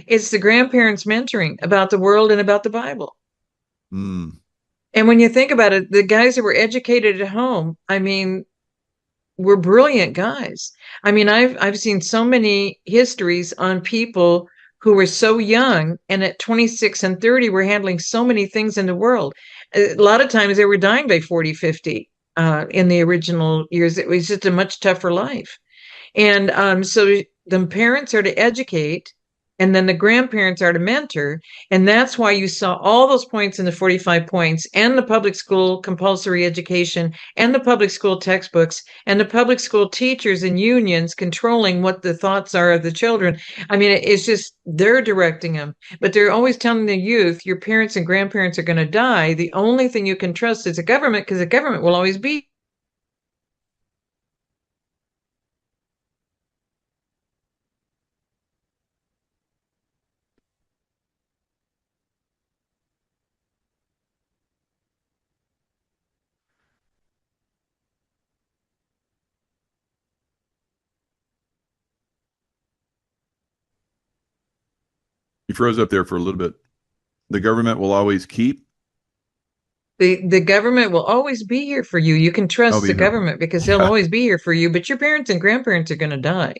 It's the grandparents mentoring about the world and about the Bible. Mm. And when you think about it, the guys that were educated at home, I mean, were brilliant guys. I mean, I've seen so many histories on people who were so young and at 26 and 30 were handling so many things in the world. A lot of times they were dying by 40, 50 in the original years. It was just a much tougher life. And so the parents are to educate, and then the grandparents are to mentor. And that's why you saw all those points in the 45 points, and the public school compulsory education, and the public school textbooks, and the public school teachers and unions controlling what the thoughts are of the children. I mean, it's just they're directing them, but they're always telling the youth, your parents and grandparents are going to die. The only thing you can trust is the government, because the government will always be. You froze up there for a little bit. The government will always keep. The government will always be here for you. You can I'll trust be the here. government because they'll Yeah. always be here for you, but your parents and grandparents are going to die.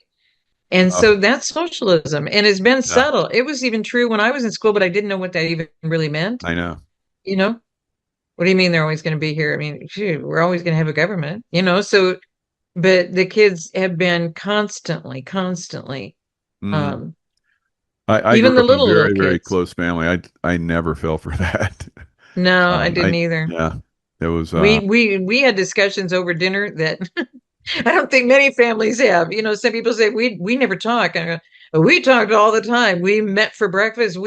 And Oh, so that's socialism, and it's been yeah. subtle. It was even true when I was in school, but I didn't know what that even really meant. I know. You know, what do you mean they're always going to be here? I mean, shoot, we're always going to have a government, you know? So, but the kids have been constantly, Mm. um, I even grew the up in a little very, very kids. close family. I never fell for that. No, I didn't I either. yeah. It was We had discussions over dinner that I don't think many families have. You know, some people say we never talk. I go, we talked all the time. We met for breakfast.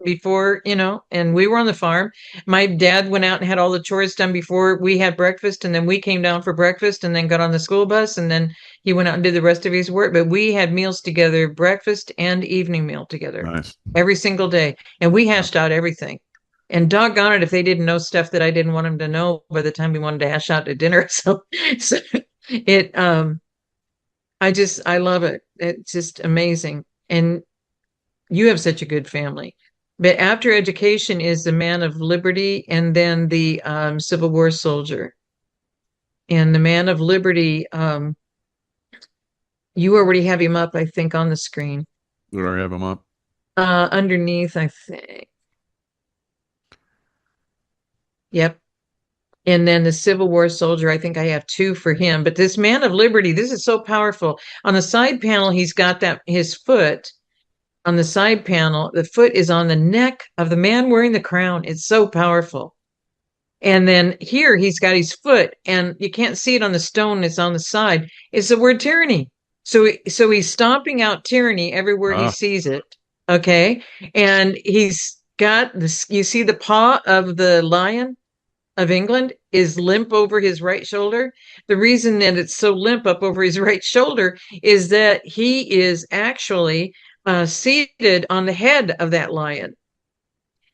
Before, you know, and we were on the farm. My dad went out and had all the chores done before we had breakfast, and then we came down for breakfast, and then got on the school bus, and then he went out and did the rest of his work. But we had meals together, breakfast and evening meal together, nice. every single day, and we Yeah. hashed out everything. And doggone it, if they didn't know stuff that I didn't want them to know by the time we wanted to hash out to dinner. So it I love it. It's just amazing. And you have such a good family. But after education is the man of liberty, and then the Civil War soldier. And the man of liberty, you already have him up, I think, on the screen. Did I have them up? Underneath, I think. Yep. And then the Civil War soldier, I think I have two for him. But this man of liberty, this is so powerful. On the side panel, he's got that his foot on the side panel. The foot is on the neck of the man wearing the crown. It's so powerful. And then here he's got his foot, and you can't see it on the stone. It's on the side. It's the word tyranny. So he's stomping out tyranny everywhere he Ah, sees it. Okay, and he's got this. You see the paw of the lion of England is limp over his right shoulder. The reason that it's so limp up over his right shoulder is that he is actually seated on the head of that lion.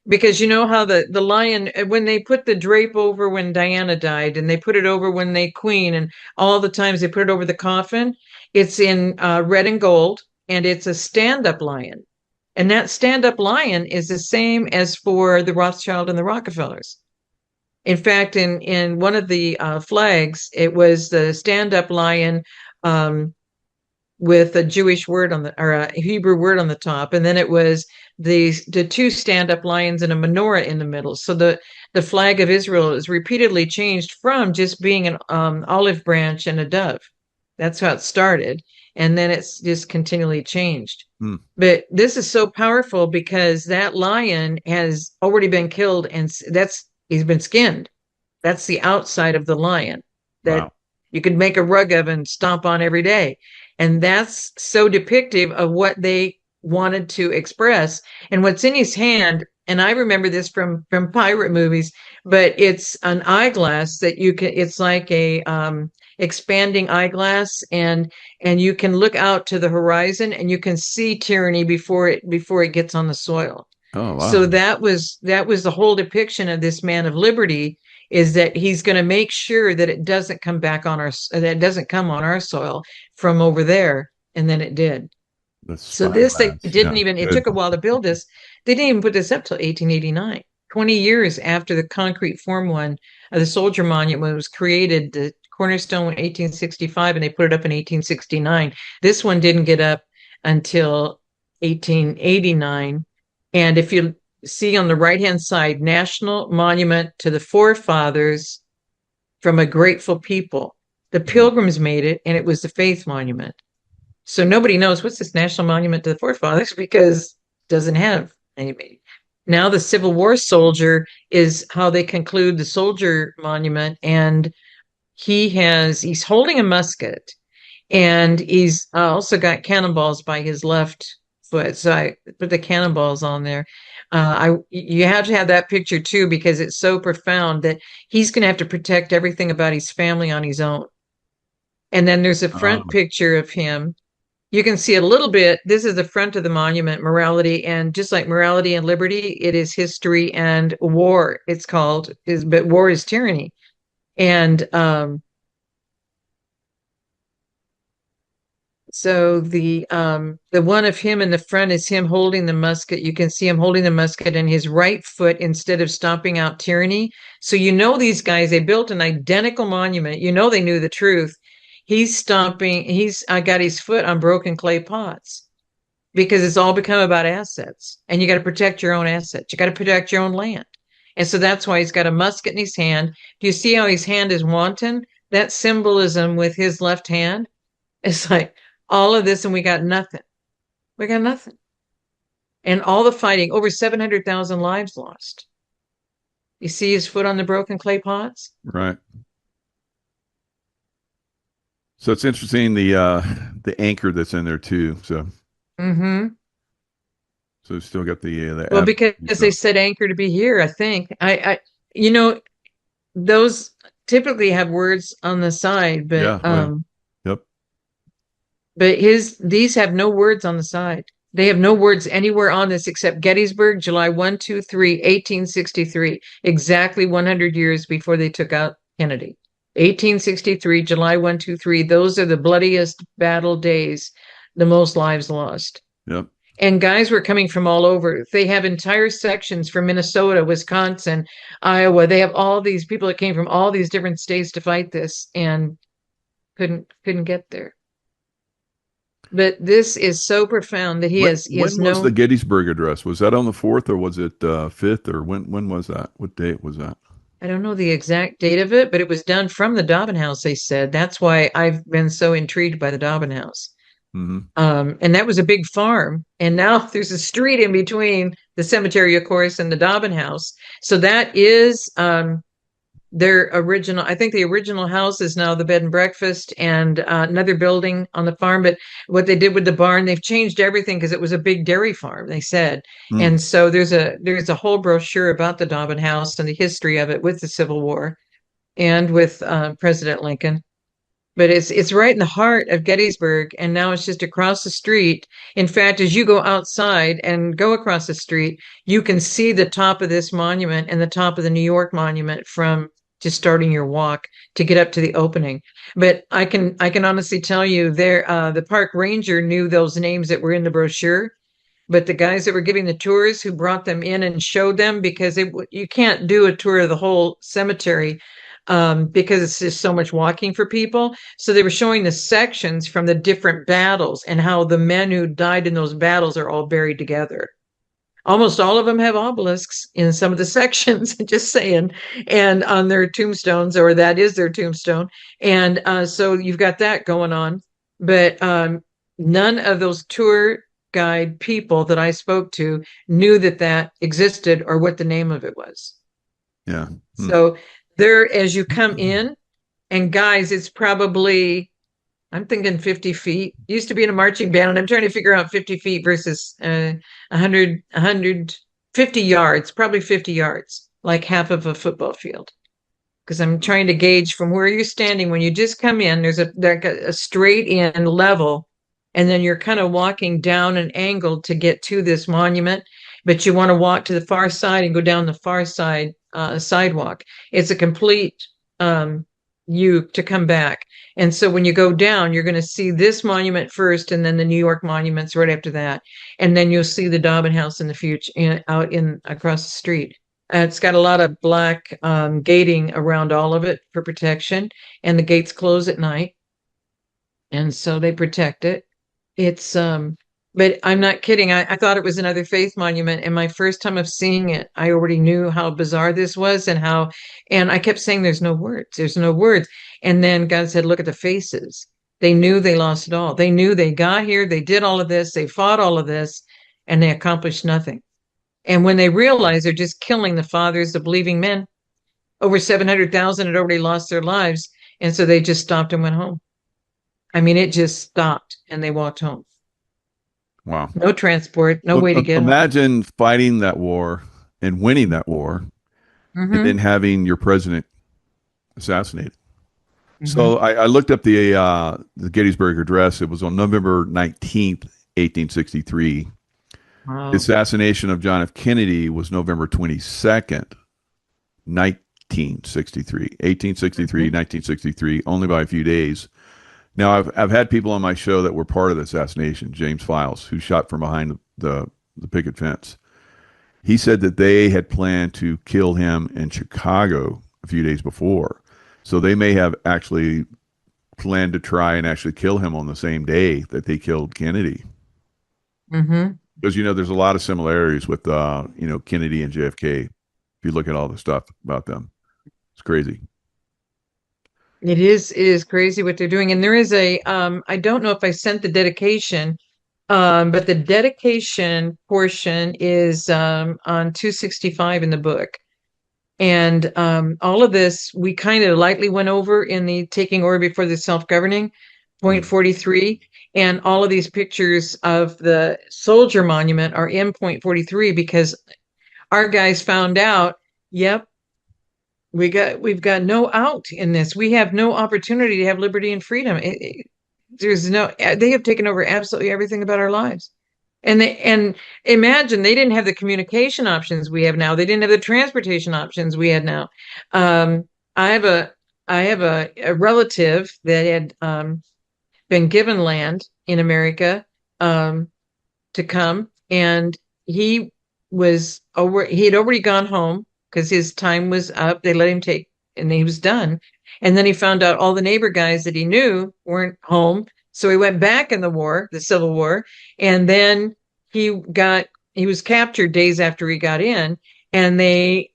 Because you know how the lion, when they put the drape over when Diana died, and they put it over when they queen, and all the times they put it over the coffin, it's in red and gold, and it's a stand-up lion. And that stand-up lion is the same as for the Rothschild and the Rockefellers. In fact, in one of the flags, it was the stand-up lion um, with a Jewish word on the or a Hebrew word on the top, and then it was the two stand-up lions and a menorah in the middle. So the flag of Israel is repeatedly changed from just being an olive branch and a dove. That's how it started, and then it's just continually changed. hmm. But this is so powerful because that lion has already been killed, and he's been skinned. That's the outside of the lion that Wow. you could make a rug of and stomp on every day. And that's so depictive of what they wanted to express. And what's in his hand, and I remember this from pirate movies, but it's an eyeglass that you can, it's like a expanding eyeglass, and you can look out to the horizon and you can see tyranny before it gets on the soil. Oh, So wow. that was the whole depiction of this man of liberty, is that he's going to make sure that it doesn't come back on that it doesn't come on our soil from over there. And then it did. The So this, they spyglass. didn't Yeah, even, it good. took a while to build this. They didn't even put this up till 1889, 20 years after the concrete form one, the soldier monument was created. The cornerstone in 1865, and they put it up in 1869. This one didn't get up until 1889. And if you see on the right-hand side, National Monument to the Forefathers from a Grateful People. The Pilgrims made it, and it was the Faith Monument. So nobody knows what's this National Monument to the Forefathers because it doesn't have anybody. Now the Civil War soldier is how they conclude the soldier monument, and he's holding a musket, and he's also got cannonballs by his left foot. So I put the cannonballs on there. You have to have that picture too because it's so profound that he's going to have to protect everything about his family on his own. And then there's a front picture of him. You can see a little bit. This is the front of the monument, morality, and just like morality and liberty, it is history and war. It's called but war is tyranny. And so the one of him in the front is him holding the musket. You can see him holding the musket in his right foot instead of stomping out tyranny. So you know these guys, they built an identical monument. You know they knew the truth. He's got his foot on broken clay pots because it's all become about assets. And you got to protect your own assets. You got to protect your own land. And so that's why he's got a musket in his hand. Do you see how his hand is wanton? That symbolism with his left hand. It's like all of this and we got nothing. We got nothing. And all the fighting, over 700,000 lives lost. You see his foot on the broken clay pots? Right. So it's interesting the anchor that's in there too. So so still got the well, because they said anchor to be here, I think. You know, those typically have words on the side, but yep. But these have no words on the side. They have no words anywhere on this except Gettysburg, July 1, 2, 3, 1863, exactly 100 years before they took out Kennedy. 1863, July 1, 2, 3. Those are the bloodiest battle days, the most lives lost. Yep. And guys were coming from all over. They have entire sections from Minnesota, Wisconsin, Iowa. They have all these people that came from all these different states to fight this and couldn't get there. But this is so profound that he has was the Gettysburg Address? Was that on the 4th or was it 5th or when was that? What date was that? I don't know the exact date of it, but it was done from the Dobbin House, they said. That's why I've been so intrigued by the Dobbin House. And that was a big farm. And now there's a street in between the cemetery, of course, and the Dobbin House. So that is their original. I think the original house is now the bed and breakfast and another building on the farm. But what they did with the barn, they've changed everything because it was a big dairy farm, they said. And so there's a whole brochure about the Dobbin House and the history of it with the Civil War and with President Lincoln. But it's right in the heart of Gettysburg, and now it's just across the street. In fact, as you go outside and go across the street, you can see the top of this monument and the top of the New York monument from just starting your walk to get up to the opening. But I can honestly tell you, the park ranger knew those names that were in the brochure, but the guys that were giving the tours who brought them in and showed them, because you can't do a tour of the whole cemetery. Because it's just so much walking for people. So they were showing the sections from the different battles and how the men who died in those battles are all buried together. Almost all of them have obelisks in some of the sections, just saying, and on their tombstones, or that is their tombstone. And so you've got that going on. But none of those tour guide people that I spoke to knew that existed or what the name of it was. Yeah. So there, as you come in, and guys, it's probably, I'm thinking 50 feet. Used to be in a marching band, and I'm trying to figure out 50 feet versus 150 yards, probably 50 yards, like half of a football field. Because I'm trying to gauge from where you're standing. When you just come in, there's a straight in level, and then you're kind of walking down an angle to get to this monument. But you want to walk to the far side and go down the far side sidewalk. It's a complete U to come back. And so when you go down, you're going to see this monument first, and then the New York monuments right after that. And then you'll see the Dobbin House in the future, out in across the street. It's got a lot of black gating around all of it for protection, and the gates close at night, and so they protect it. It's but I'm not kidding. I thought it was another faith monument, and my first time of seeing it, I already knew how bizarre this was and I kept saying, "There's no words. There's no words." And then God said, "Look at the faces." They knew they lost it all. They knew they got here, they did all of this, they fought all of this, and they accomplished nothing. And when they realized they're just killing the fathers of believing men, over 700,000 had already lost their lives, and so they just stopped and went home. I mean, it just stopped, and they walked home. Wow. No transport, no way to get home. Imagine fighting that war and winning that war, and then having your president assassinated. So I looked up the Gettysburg Address. It was on November 19th, 1863. Wow. The assassination of John F. Kennedy was November 22nd, 1963. 1863, 1963, only by a few days. Now, I've had people on my show that were part of the assassination. James Files, who shot from behind the picket fence. He said that they had planned to kill him in Chicago a few days before. So they may have actually planned to try and actually kill him on the same day that they killed Kennedy. Because, there's a lot of similarities with, Kennedy and JFK. If you look at all the stuff about them, it's crazy. It is crazy what they're doing. And there is I don't know if I sent the dedication, but the dedication portion is on 265 in the book. And all of this, we kind of lightly went over in the Taking Over Before the Self-Governing, point 43. And all of these pictures of the soldier monument are in point 43 because our guys found out, yep, we've got no out in this. We have no opportunity to have liberty and freedom. They have taken over absolutely everything about our lives. And imagine they didn't have the communication options we have now. They didn't have the transportation options we had now. I have a relative that had been given land in America to come, and he had already gone home because his time was up. They let him take, and he was done. And then he found out all the neighbor guys that he knew weren't home. So he went back in the Civil War, and then he was captured days after he got in, and they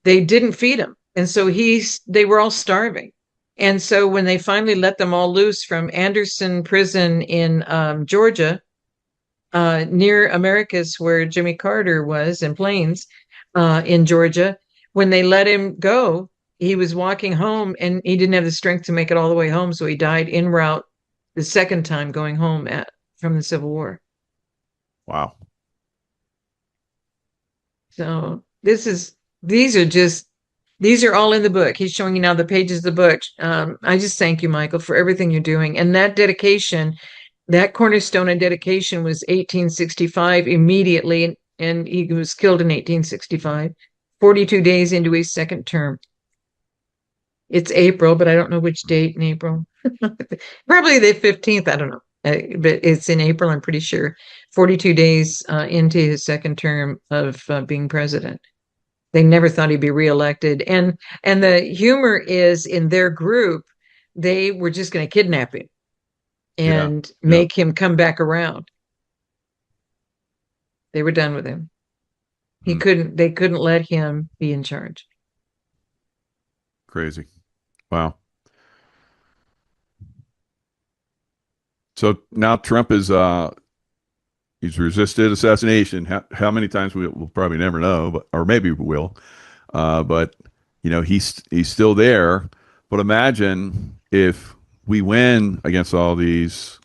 didn't feed him. And so they were all starving. And so when they finally let them all loose from Anderson Prison in Georgia, near Americus, where Jimmy Carter was in Plains, in Georgia, when they let him go, he was walking home and he didn't have the strength to make it all the way home. So he died en route the second time going home from the Civil War. Wow. So these are all in the book. He's showing you now the pages of the book. I just thank you, Michael, for everything you're doing. And that dedication, that cornerstone and dedication was 1865 immediately. And he was killed in 1865, 42 days into his second term. It's April, but I don't know which date in April. Probably the 15th. I don't know. But it's in April, I'm pretty sure. 42 days into his second term of being president. They never thought he'd be reelected. And the humor is, in their group, they were just going to kidnap him and make him come back around. They were done with him. They couldn't let him be in charge. Crazy. Wow. So now Trump is he's resisted assassination. How many times we'll probably never know, or maybe we will. But he's still there. But imagine if we win against all this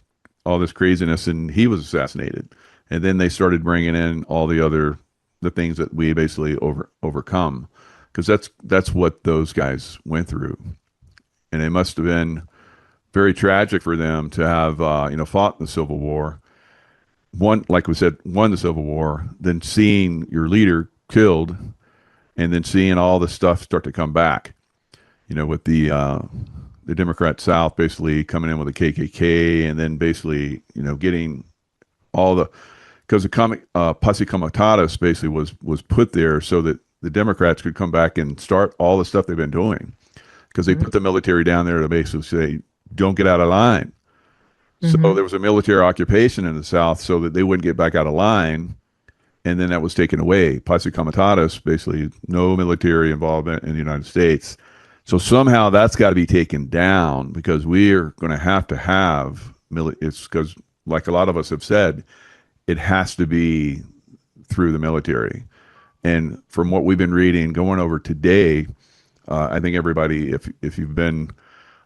craziness and he was assassinated, and then they started bringing in all the things that we basically overcome, because that's what those guys went through, and it must have been very tragic for them to have fought in the Civil War, won the Civil War, then seeing your leader killed, and then seeing all the stuff start to come back, with the Democrat South basically coming in with the KKK, and then basically, getting all the, because the posse comitatus basically was put there so that the Democrats could come back and start all the stuff they've been doing, because they put the military down there to basically say, don't get out of line. So Mm-hmm. there was a military occupation in the South so that they wouldn't get back out of line. And then that was taken away. Posse comitatus, basically no military involvement in the United States. So somehow that's got to be taken down, because we're going to have it's because, like a lot of us have said, it has to be through the military. And from what we've been reading, going over today, I think everybody, if you've been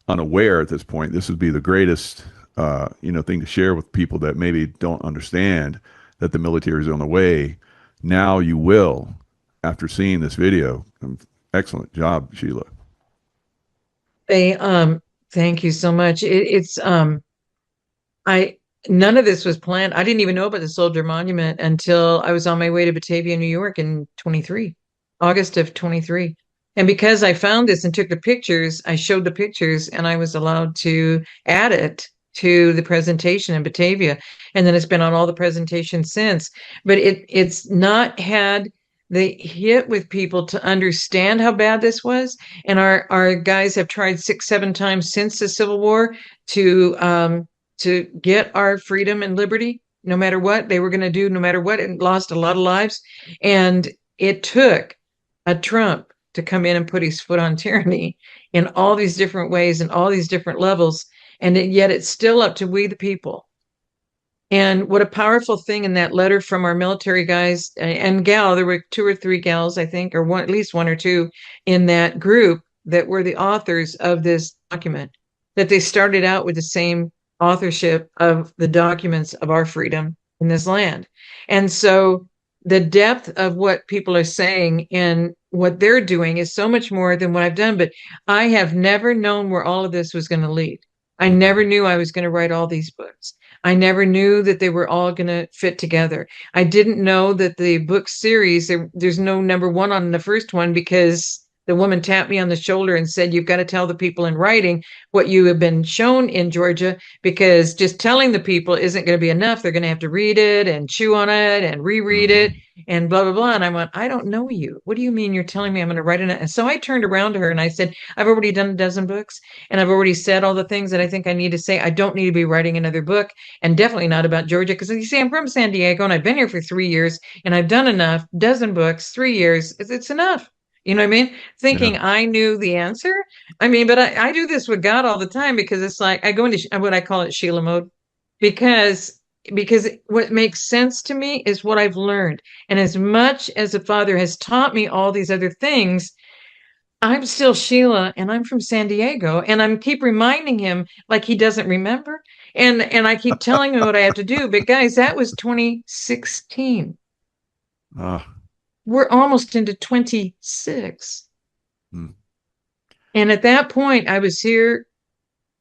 unaware at this point, this would be the greatest thing to share with people that maybe don't understand that the military is on the way. Now you will, after seeing this video. Excellent job, Sheila. They thank you so much. It's I none of this was planned. I didn't even know about the soldier monument until I was on my way to Batavia, New York in 23, August of 23. And because I found this and took the pictures, I showed the pictures and I was allowed to add it to the presentation in Batavia. And then it's been on all the presentations since. But it's not had the hit with people to understand how bad this was. And our guys have tried 6, 7 times since the Civil War to get our freedom and liberty, no matter what they were going to do, no matter what, and lost a lot of lives. And it took a Trump to come in and put his foot on tyranny in all these different ways and all these different levels. And yet it's still up to we, the people. And what a powerful thing in that letter from our military guys and gal, there were 2 or 3 gals, I think, or one, at least 1 or 2 in that group that were the authors of this document, that they started out with the same authorship of the documents of our freedom in this land. And so the depth of what people are saying and what they're doing is so much more than what I've done. But I have never known where all of this was going to lead. I never knew I was going to write all these books. I never knew that they were all going to fit together. I didn't know that the book series, there's no number 1 on the first one, because the woman tapped me on the shoulder and said, you've got to tell the people in writing what you have been shown in Georgia, because just telling the people isn't going to be enough. They're going to have to read it and chew on it and reread it and blah, blah, blah. And I went, I don't know you. What do you mean you're telling me I'm going to write it? And so I turned around to her and I said, I've already done a dozen books and I've already said all the things that I think I need to say. I don't need to be writing another book, and definitely not about Georgia. Because you see, I'm from San Diego and I've been here for 3 years and I've done enough, dozen books, 3 years. It's enough. You know what I mean? Thinking Yeah. I knew the answer. I mean, but I do this with God all the time, because it's like I go into what I call it Sheila mode, because what makes sense to me is what I've learned. And as much as the Father has taught me all these other things, I'm still Sheila and I'm from San Diego, and I'm keep reminding him like he doesn't remember. And I keep telling him what I have to do. But guys, that was 2016. Ah. We're almost into 26. Hmm. And at that point, I was here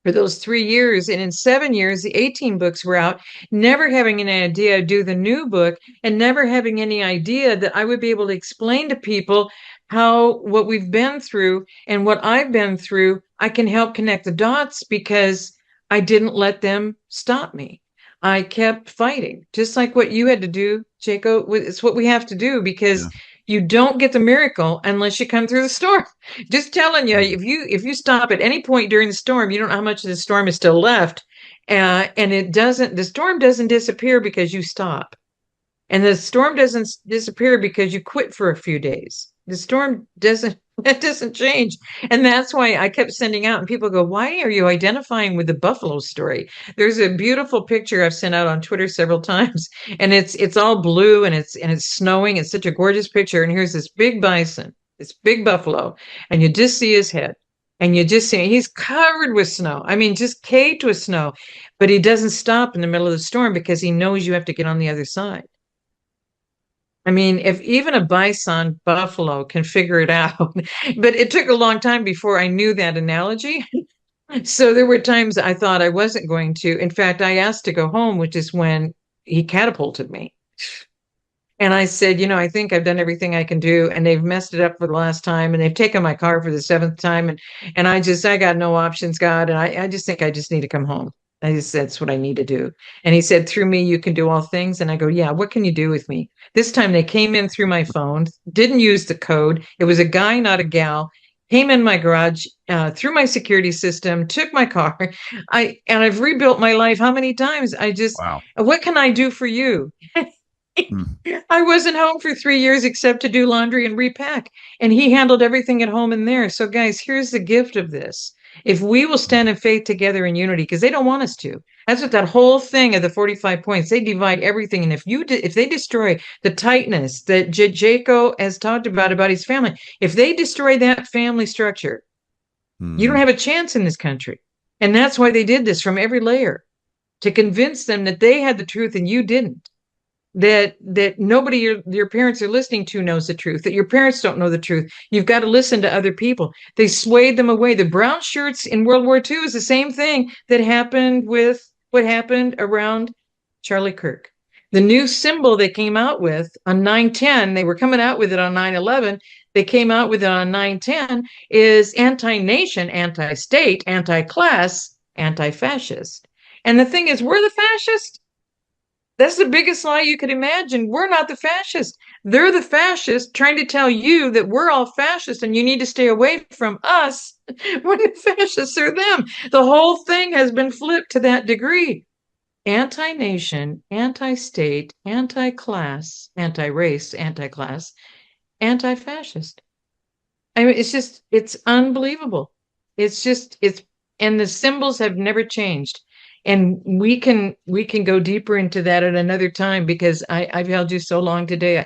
for those 3 years. And in 7 years, the 18 books were out, never having an idea I'd do the new book, and never having any idea that I would be able to explain to people how what we've been through and what I've been through, I can help connect the dots, because I didn't let them stop me. I kept fighting, just like what you had to do, Jaco. It's what we have to do, because Yeah. you don't get the miracle unless you come through the storm. Just telling you, if you stop at any point during the storm, you don't know how much of the storm is still left, and the storm doesn't disappear because you stop, and the storm doesn't disappear because you quit for a few days. The storm doesn't it doesn't change. And that's why I kept sending out, and people go, why are you identifying with the buffalo story? There's a beautiful picture I've sent out on Twitter several times, and it's all blue and it's snowing. It's such a gorgeous picture. And here's this big bison, this big buffalo, and you just see his head. And you just see he's covered with snow. I mean, just caked with snow. But he doesn't stop in the middle of the storm because he knows you have to get on the other side. I mean, if even a bison buffalo can figure it out, but it took a long time before I knew that analogy. So there were times I thought I wasn't going to. In fact, I asked to go home, which is when he catapulted me. And I said, I think I've done everything I can do, and they've messed it up for the last time, and they've taken my car for the seventh time, and I got no options, God, and I just think I just need to come home. That's what I need to do. And he said, through me, you can do all things. And I go, yeah, what can you do with me? This time they came in through my phone, didn't use the code. It was a guy, not a gal. Came in my garage, through my security system, took my car. I've rebuilt my life how many times? Wow. What can I do for you? Hmm. I wasn't home for 3 years except to do laundry and repack. And he handled everything at home and there. So, guys, here's the gift of this. If we will stand in faith together in unity, because they don't want us to. That's what that whole thing of the 45 points, they divide everything. And if they destroy the tightness that Jaco has talked about his family, if they destroy that family structure, you don't Hmm. have a chance in this country. And that's why they did this from every layer, to convince them that they had the truth and you didn't, that nobody your parents are listening to knows the truth, that your parents don't know the truth. You've got to listen to other people. They swayed them away. The brown shirts in World War II is the same thing that happened with what happened around Charlie Kirk. The new symbol they came out with on 9/10, they were coming out with it on 9/11. They came out with it on 9/10, is anti-nation, anti-state, anti-class, anti-fascist. And the thing is, we're the fascists. That's the biggest lie you could imagine. We're not the fascists. They're the fascists trying to tell you that we're all fascists and you need to stay away from us when the fascists are them. The whole thing has been flipped to that degree. Anti-nation, anti-state, anti-class, anti-race, anti-class, anti-fascist. I mean, it's unbelievable. And the symbols have never changed. And we can go deeper into that at another time, because I've held you so long today.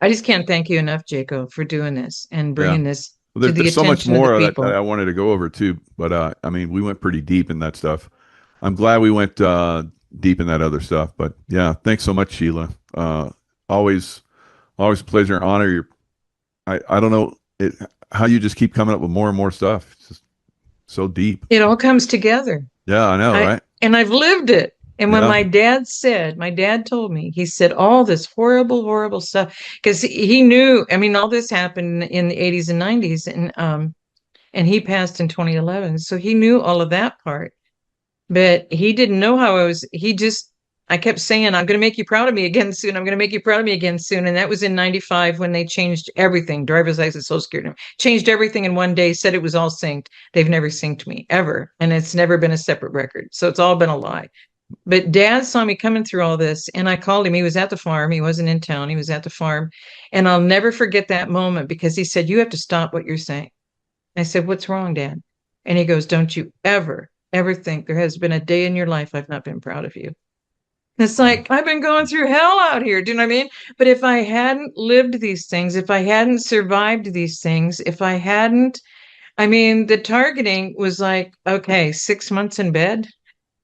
I just can't thank you enough, Jaco, for doing this and Yeah. bringing this Well, to the there's so much attention of the more that people. I wanted to go over too, but I mean, we went pretty deep in that stuff. I'm glad we went deep in that other stuff. But yeah, thanks so much, Sheila. Always, always a pleasure and honor. I don't know how you just keep coming up with more and more stuff. It's just so deep. It all comes together. Yeah, I know, right? And I've lived it. And when Yeah, my dad told me, he said all this horrible, horrible stuff, because he knew, I mean, all this happened in the 80s and 90s, and he passed in 2011. So he knew all of that part, but he didn't know how I kept saying, I'm going to make you proud of me again soon. I'm going to make you proud of me again soon. And that was in 95 when they changed everything, driver's license, social security, changed everything in one day, said it was all synced. They've never synced me ever. And it's never been a separate record. So it's all been a lie. But dad saw me coming through all this, and I called him. He was at the farm. He wasn't in town. He was at the farm. And I'll never forget that moment, because he said, you have to stop what you're saying. I said, what's wrong, Dad? And he goes, don't you ever, ever think there has been a day in your life I've not been proud of you. It's like, I've been going through hell out here. Do you know what I mean? But if I hadn't lived these things, if I hadn't survived these things, if I hadn't, I mean, the targeting was like, okay, 6 months in bed.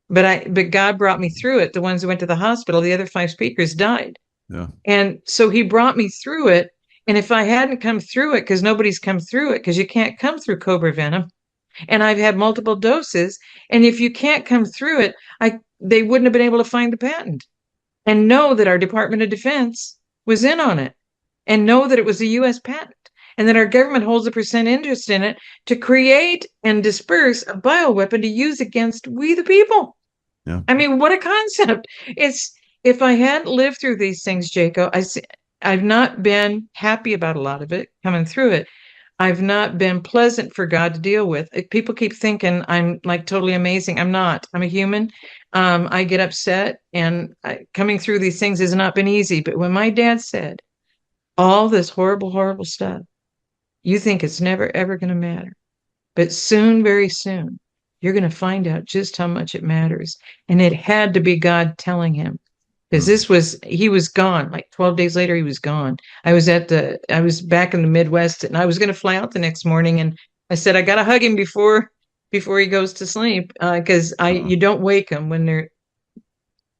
But God brought me through it. The ones who went to the hospital, the other 5 speakers died. yeah, And so he brought me through it. And if I hadn't come through it, because nobody's come through it, because you can't come through cobra venom, and I've had multiple doses. And if you can't come through it, they wouldn't have been able to find the patent and know that our Department of Defense was in on it, and know that it was a U.S. patent, and that our government holds a percent interest in it to create and disperse a bioweapon to use against we the people. yeah. I mean, what a concept. It's If I hadn't lived through these things, Jaco, I've not been happy about a lot of it coming through it. I've not been pleasant for God to deal with. People keep thinking I'm like totally amazing. I'm not. I'm a human. I get upset, and coming through these things has not been easy. But when my dad said all this horrible, horrible stuff, you think it's never, ever going to matter. But soon, very soon, you're going to find out just how much it matters. And it had to be God telling him, because he was gone. Like 12 days later, he was gone. I was back in the Midwest, and I was going to fly out the next morning. And I said, I got to hug him before he goes to sleep. Because Uh, you don't wake them when they're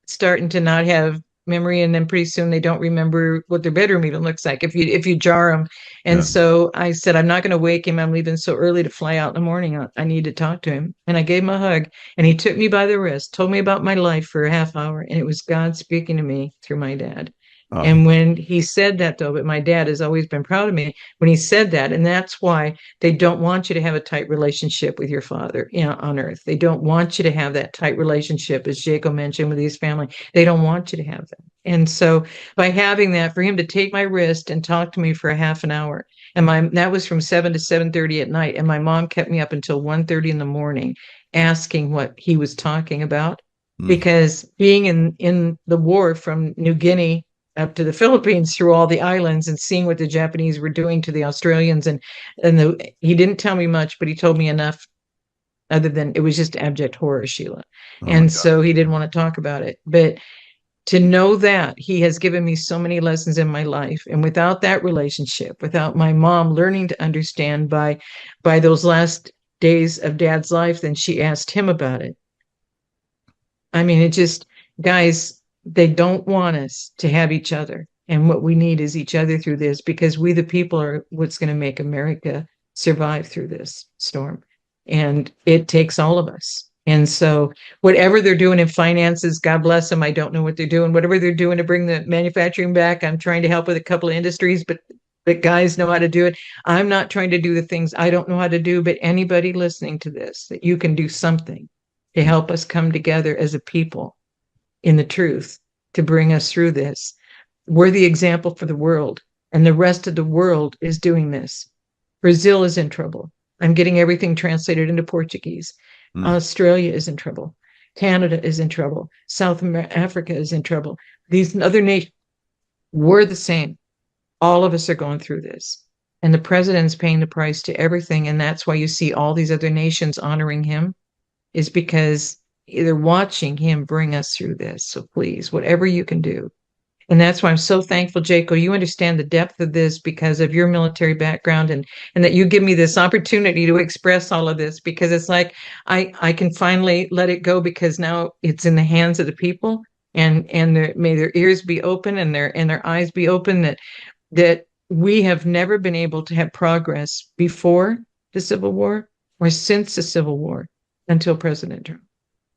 starting to not have memory, and then pretty soon they don't remember what their bedroom even looks like if you jar them. And yeah. so I said, I'm not going to wake him. I'm leaving so early to fly out in the morning. I need to talk to him. And I gave him a hug, and he took me by the wrist, told me about my life for a half hour, and it was God speaking to me through my dad. And when he said that, though, but my dad has always been proud of me when he said that. And that's why they don't want you to have a tight relationship with your father, on earth. They don't want you to have that tight relationship, as Jaco mentioned, with his family. They don't want you to have that. And so by having that, for him to take my wrist and talk to me for a half an hour, and that was from 7 to 7:30 at night. And my mom kept me up until 1:30 in the morning asking what he was talking about. Because being in the war from New Guinea up to the Philippines through all the islands and seeing what the Japanese were doing to the Australians, he didn't tell me much, but he told me enough other than it was just abject horror, Sheila. And so he didn't want to talk about it. But to know that he has given me so many lessons in my life, and without that relationship, without my mom learning to understand by those last days of Dad's life, then she asked him about it. I mean, it just, guys, they don't want us to have each other. And what we need is each other through this, because we, the people, are what's going to make America survive through this storm. And it takes all of us. And so whatever they're doing in finances, God bless them. I don't know what they're doing. Whatever they're doing to bring the manufacturing back, I'm trying to help with a couple of industries, but guys know how to do it. I'm not trying to do the things I don't know how to do, but anybody listening to this, that you can do something to help us come together as a people in the truth to bring us through this. We're the example for the world, and the rest of the world is doing this. Brazil is in trouble. I'm getting everything translated into Portuguese. Australia is in trouble. Canada is in trouble. South Africa is in trouble. These other nations, we're the same. All of us are going through this. And the president's paying the price to everything. And that's why you see all these other nations honoring him, is because they're watching him bring us through this. So please, whatever you can do. And that's why I'm so thankful, Jaco, you understand the depth of this because of your military background, and that you give me this opportunity to express all of this, because it's like I can finally let it go, because now it's in the hands of the people, and may their ears be open and their eyes be open, that we have never been able to have progress before the Civil War or since the Civil War until President Trump.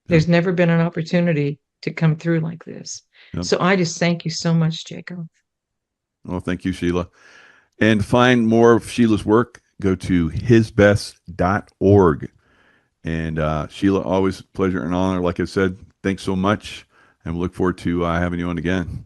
There's never been an opportunity to come through like this. So I just thank you so much, Jacob. Well, thank you, Sheila. And to find more of Sheila's work, go to hisbest.org. And Sheila, always a pleasure and honor. Like I said, thanks so much. And we look forward to having you on again.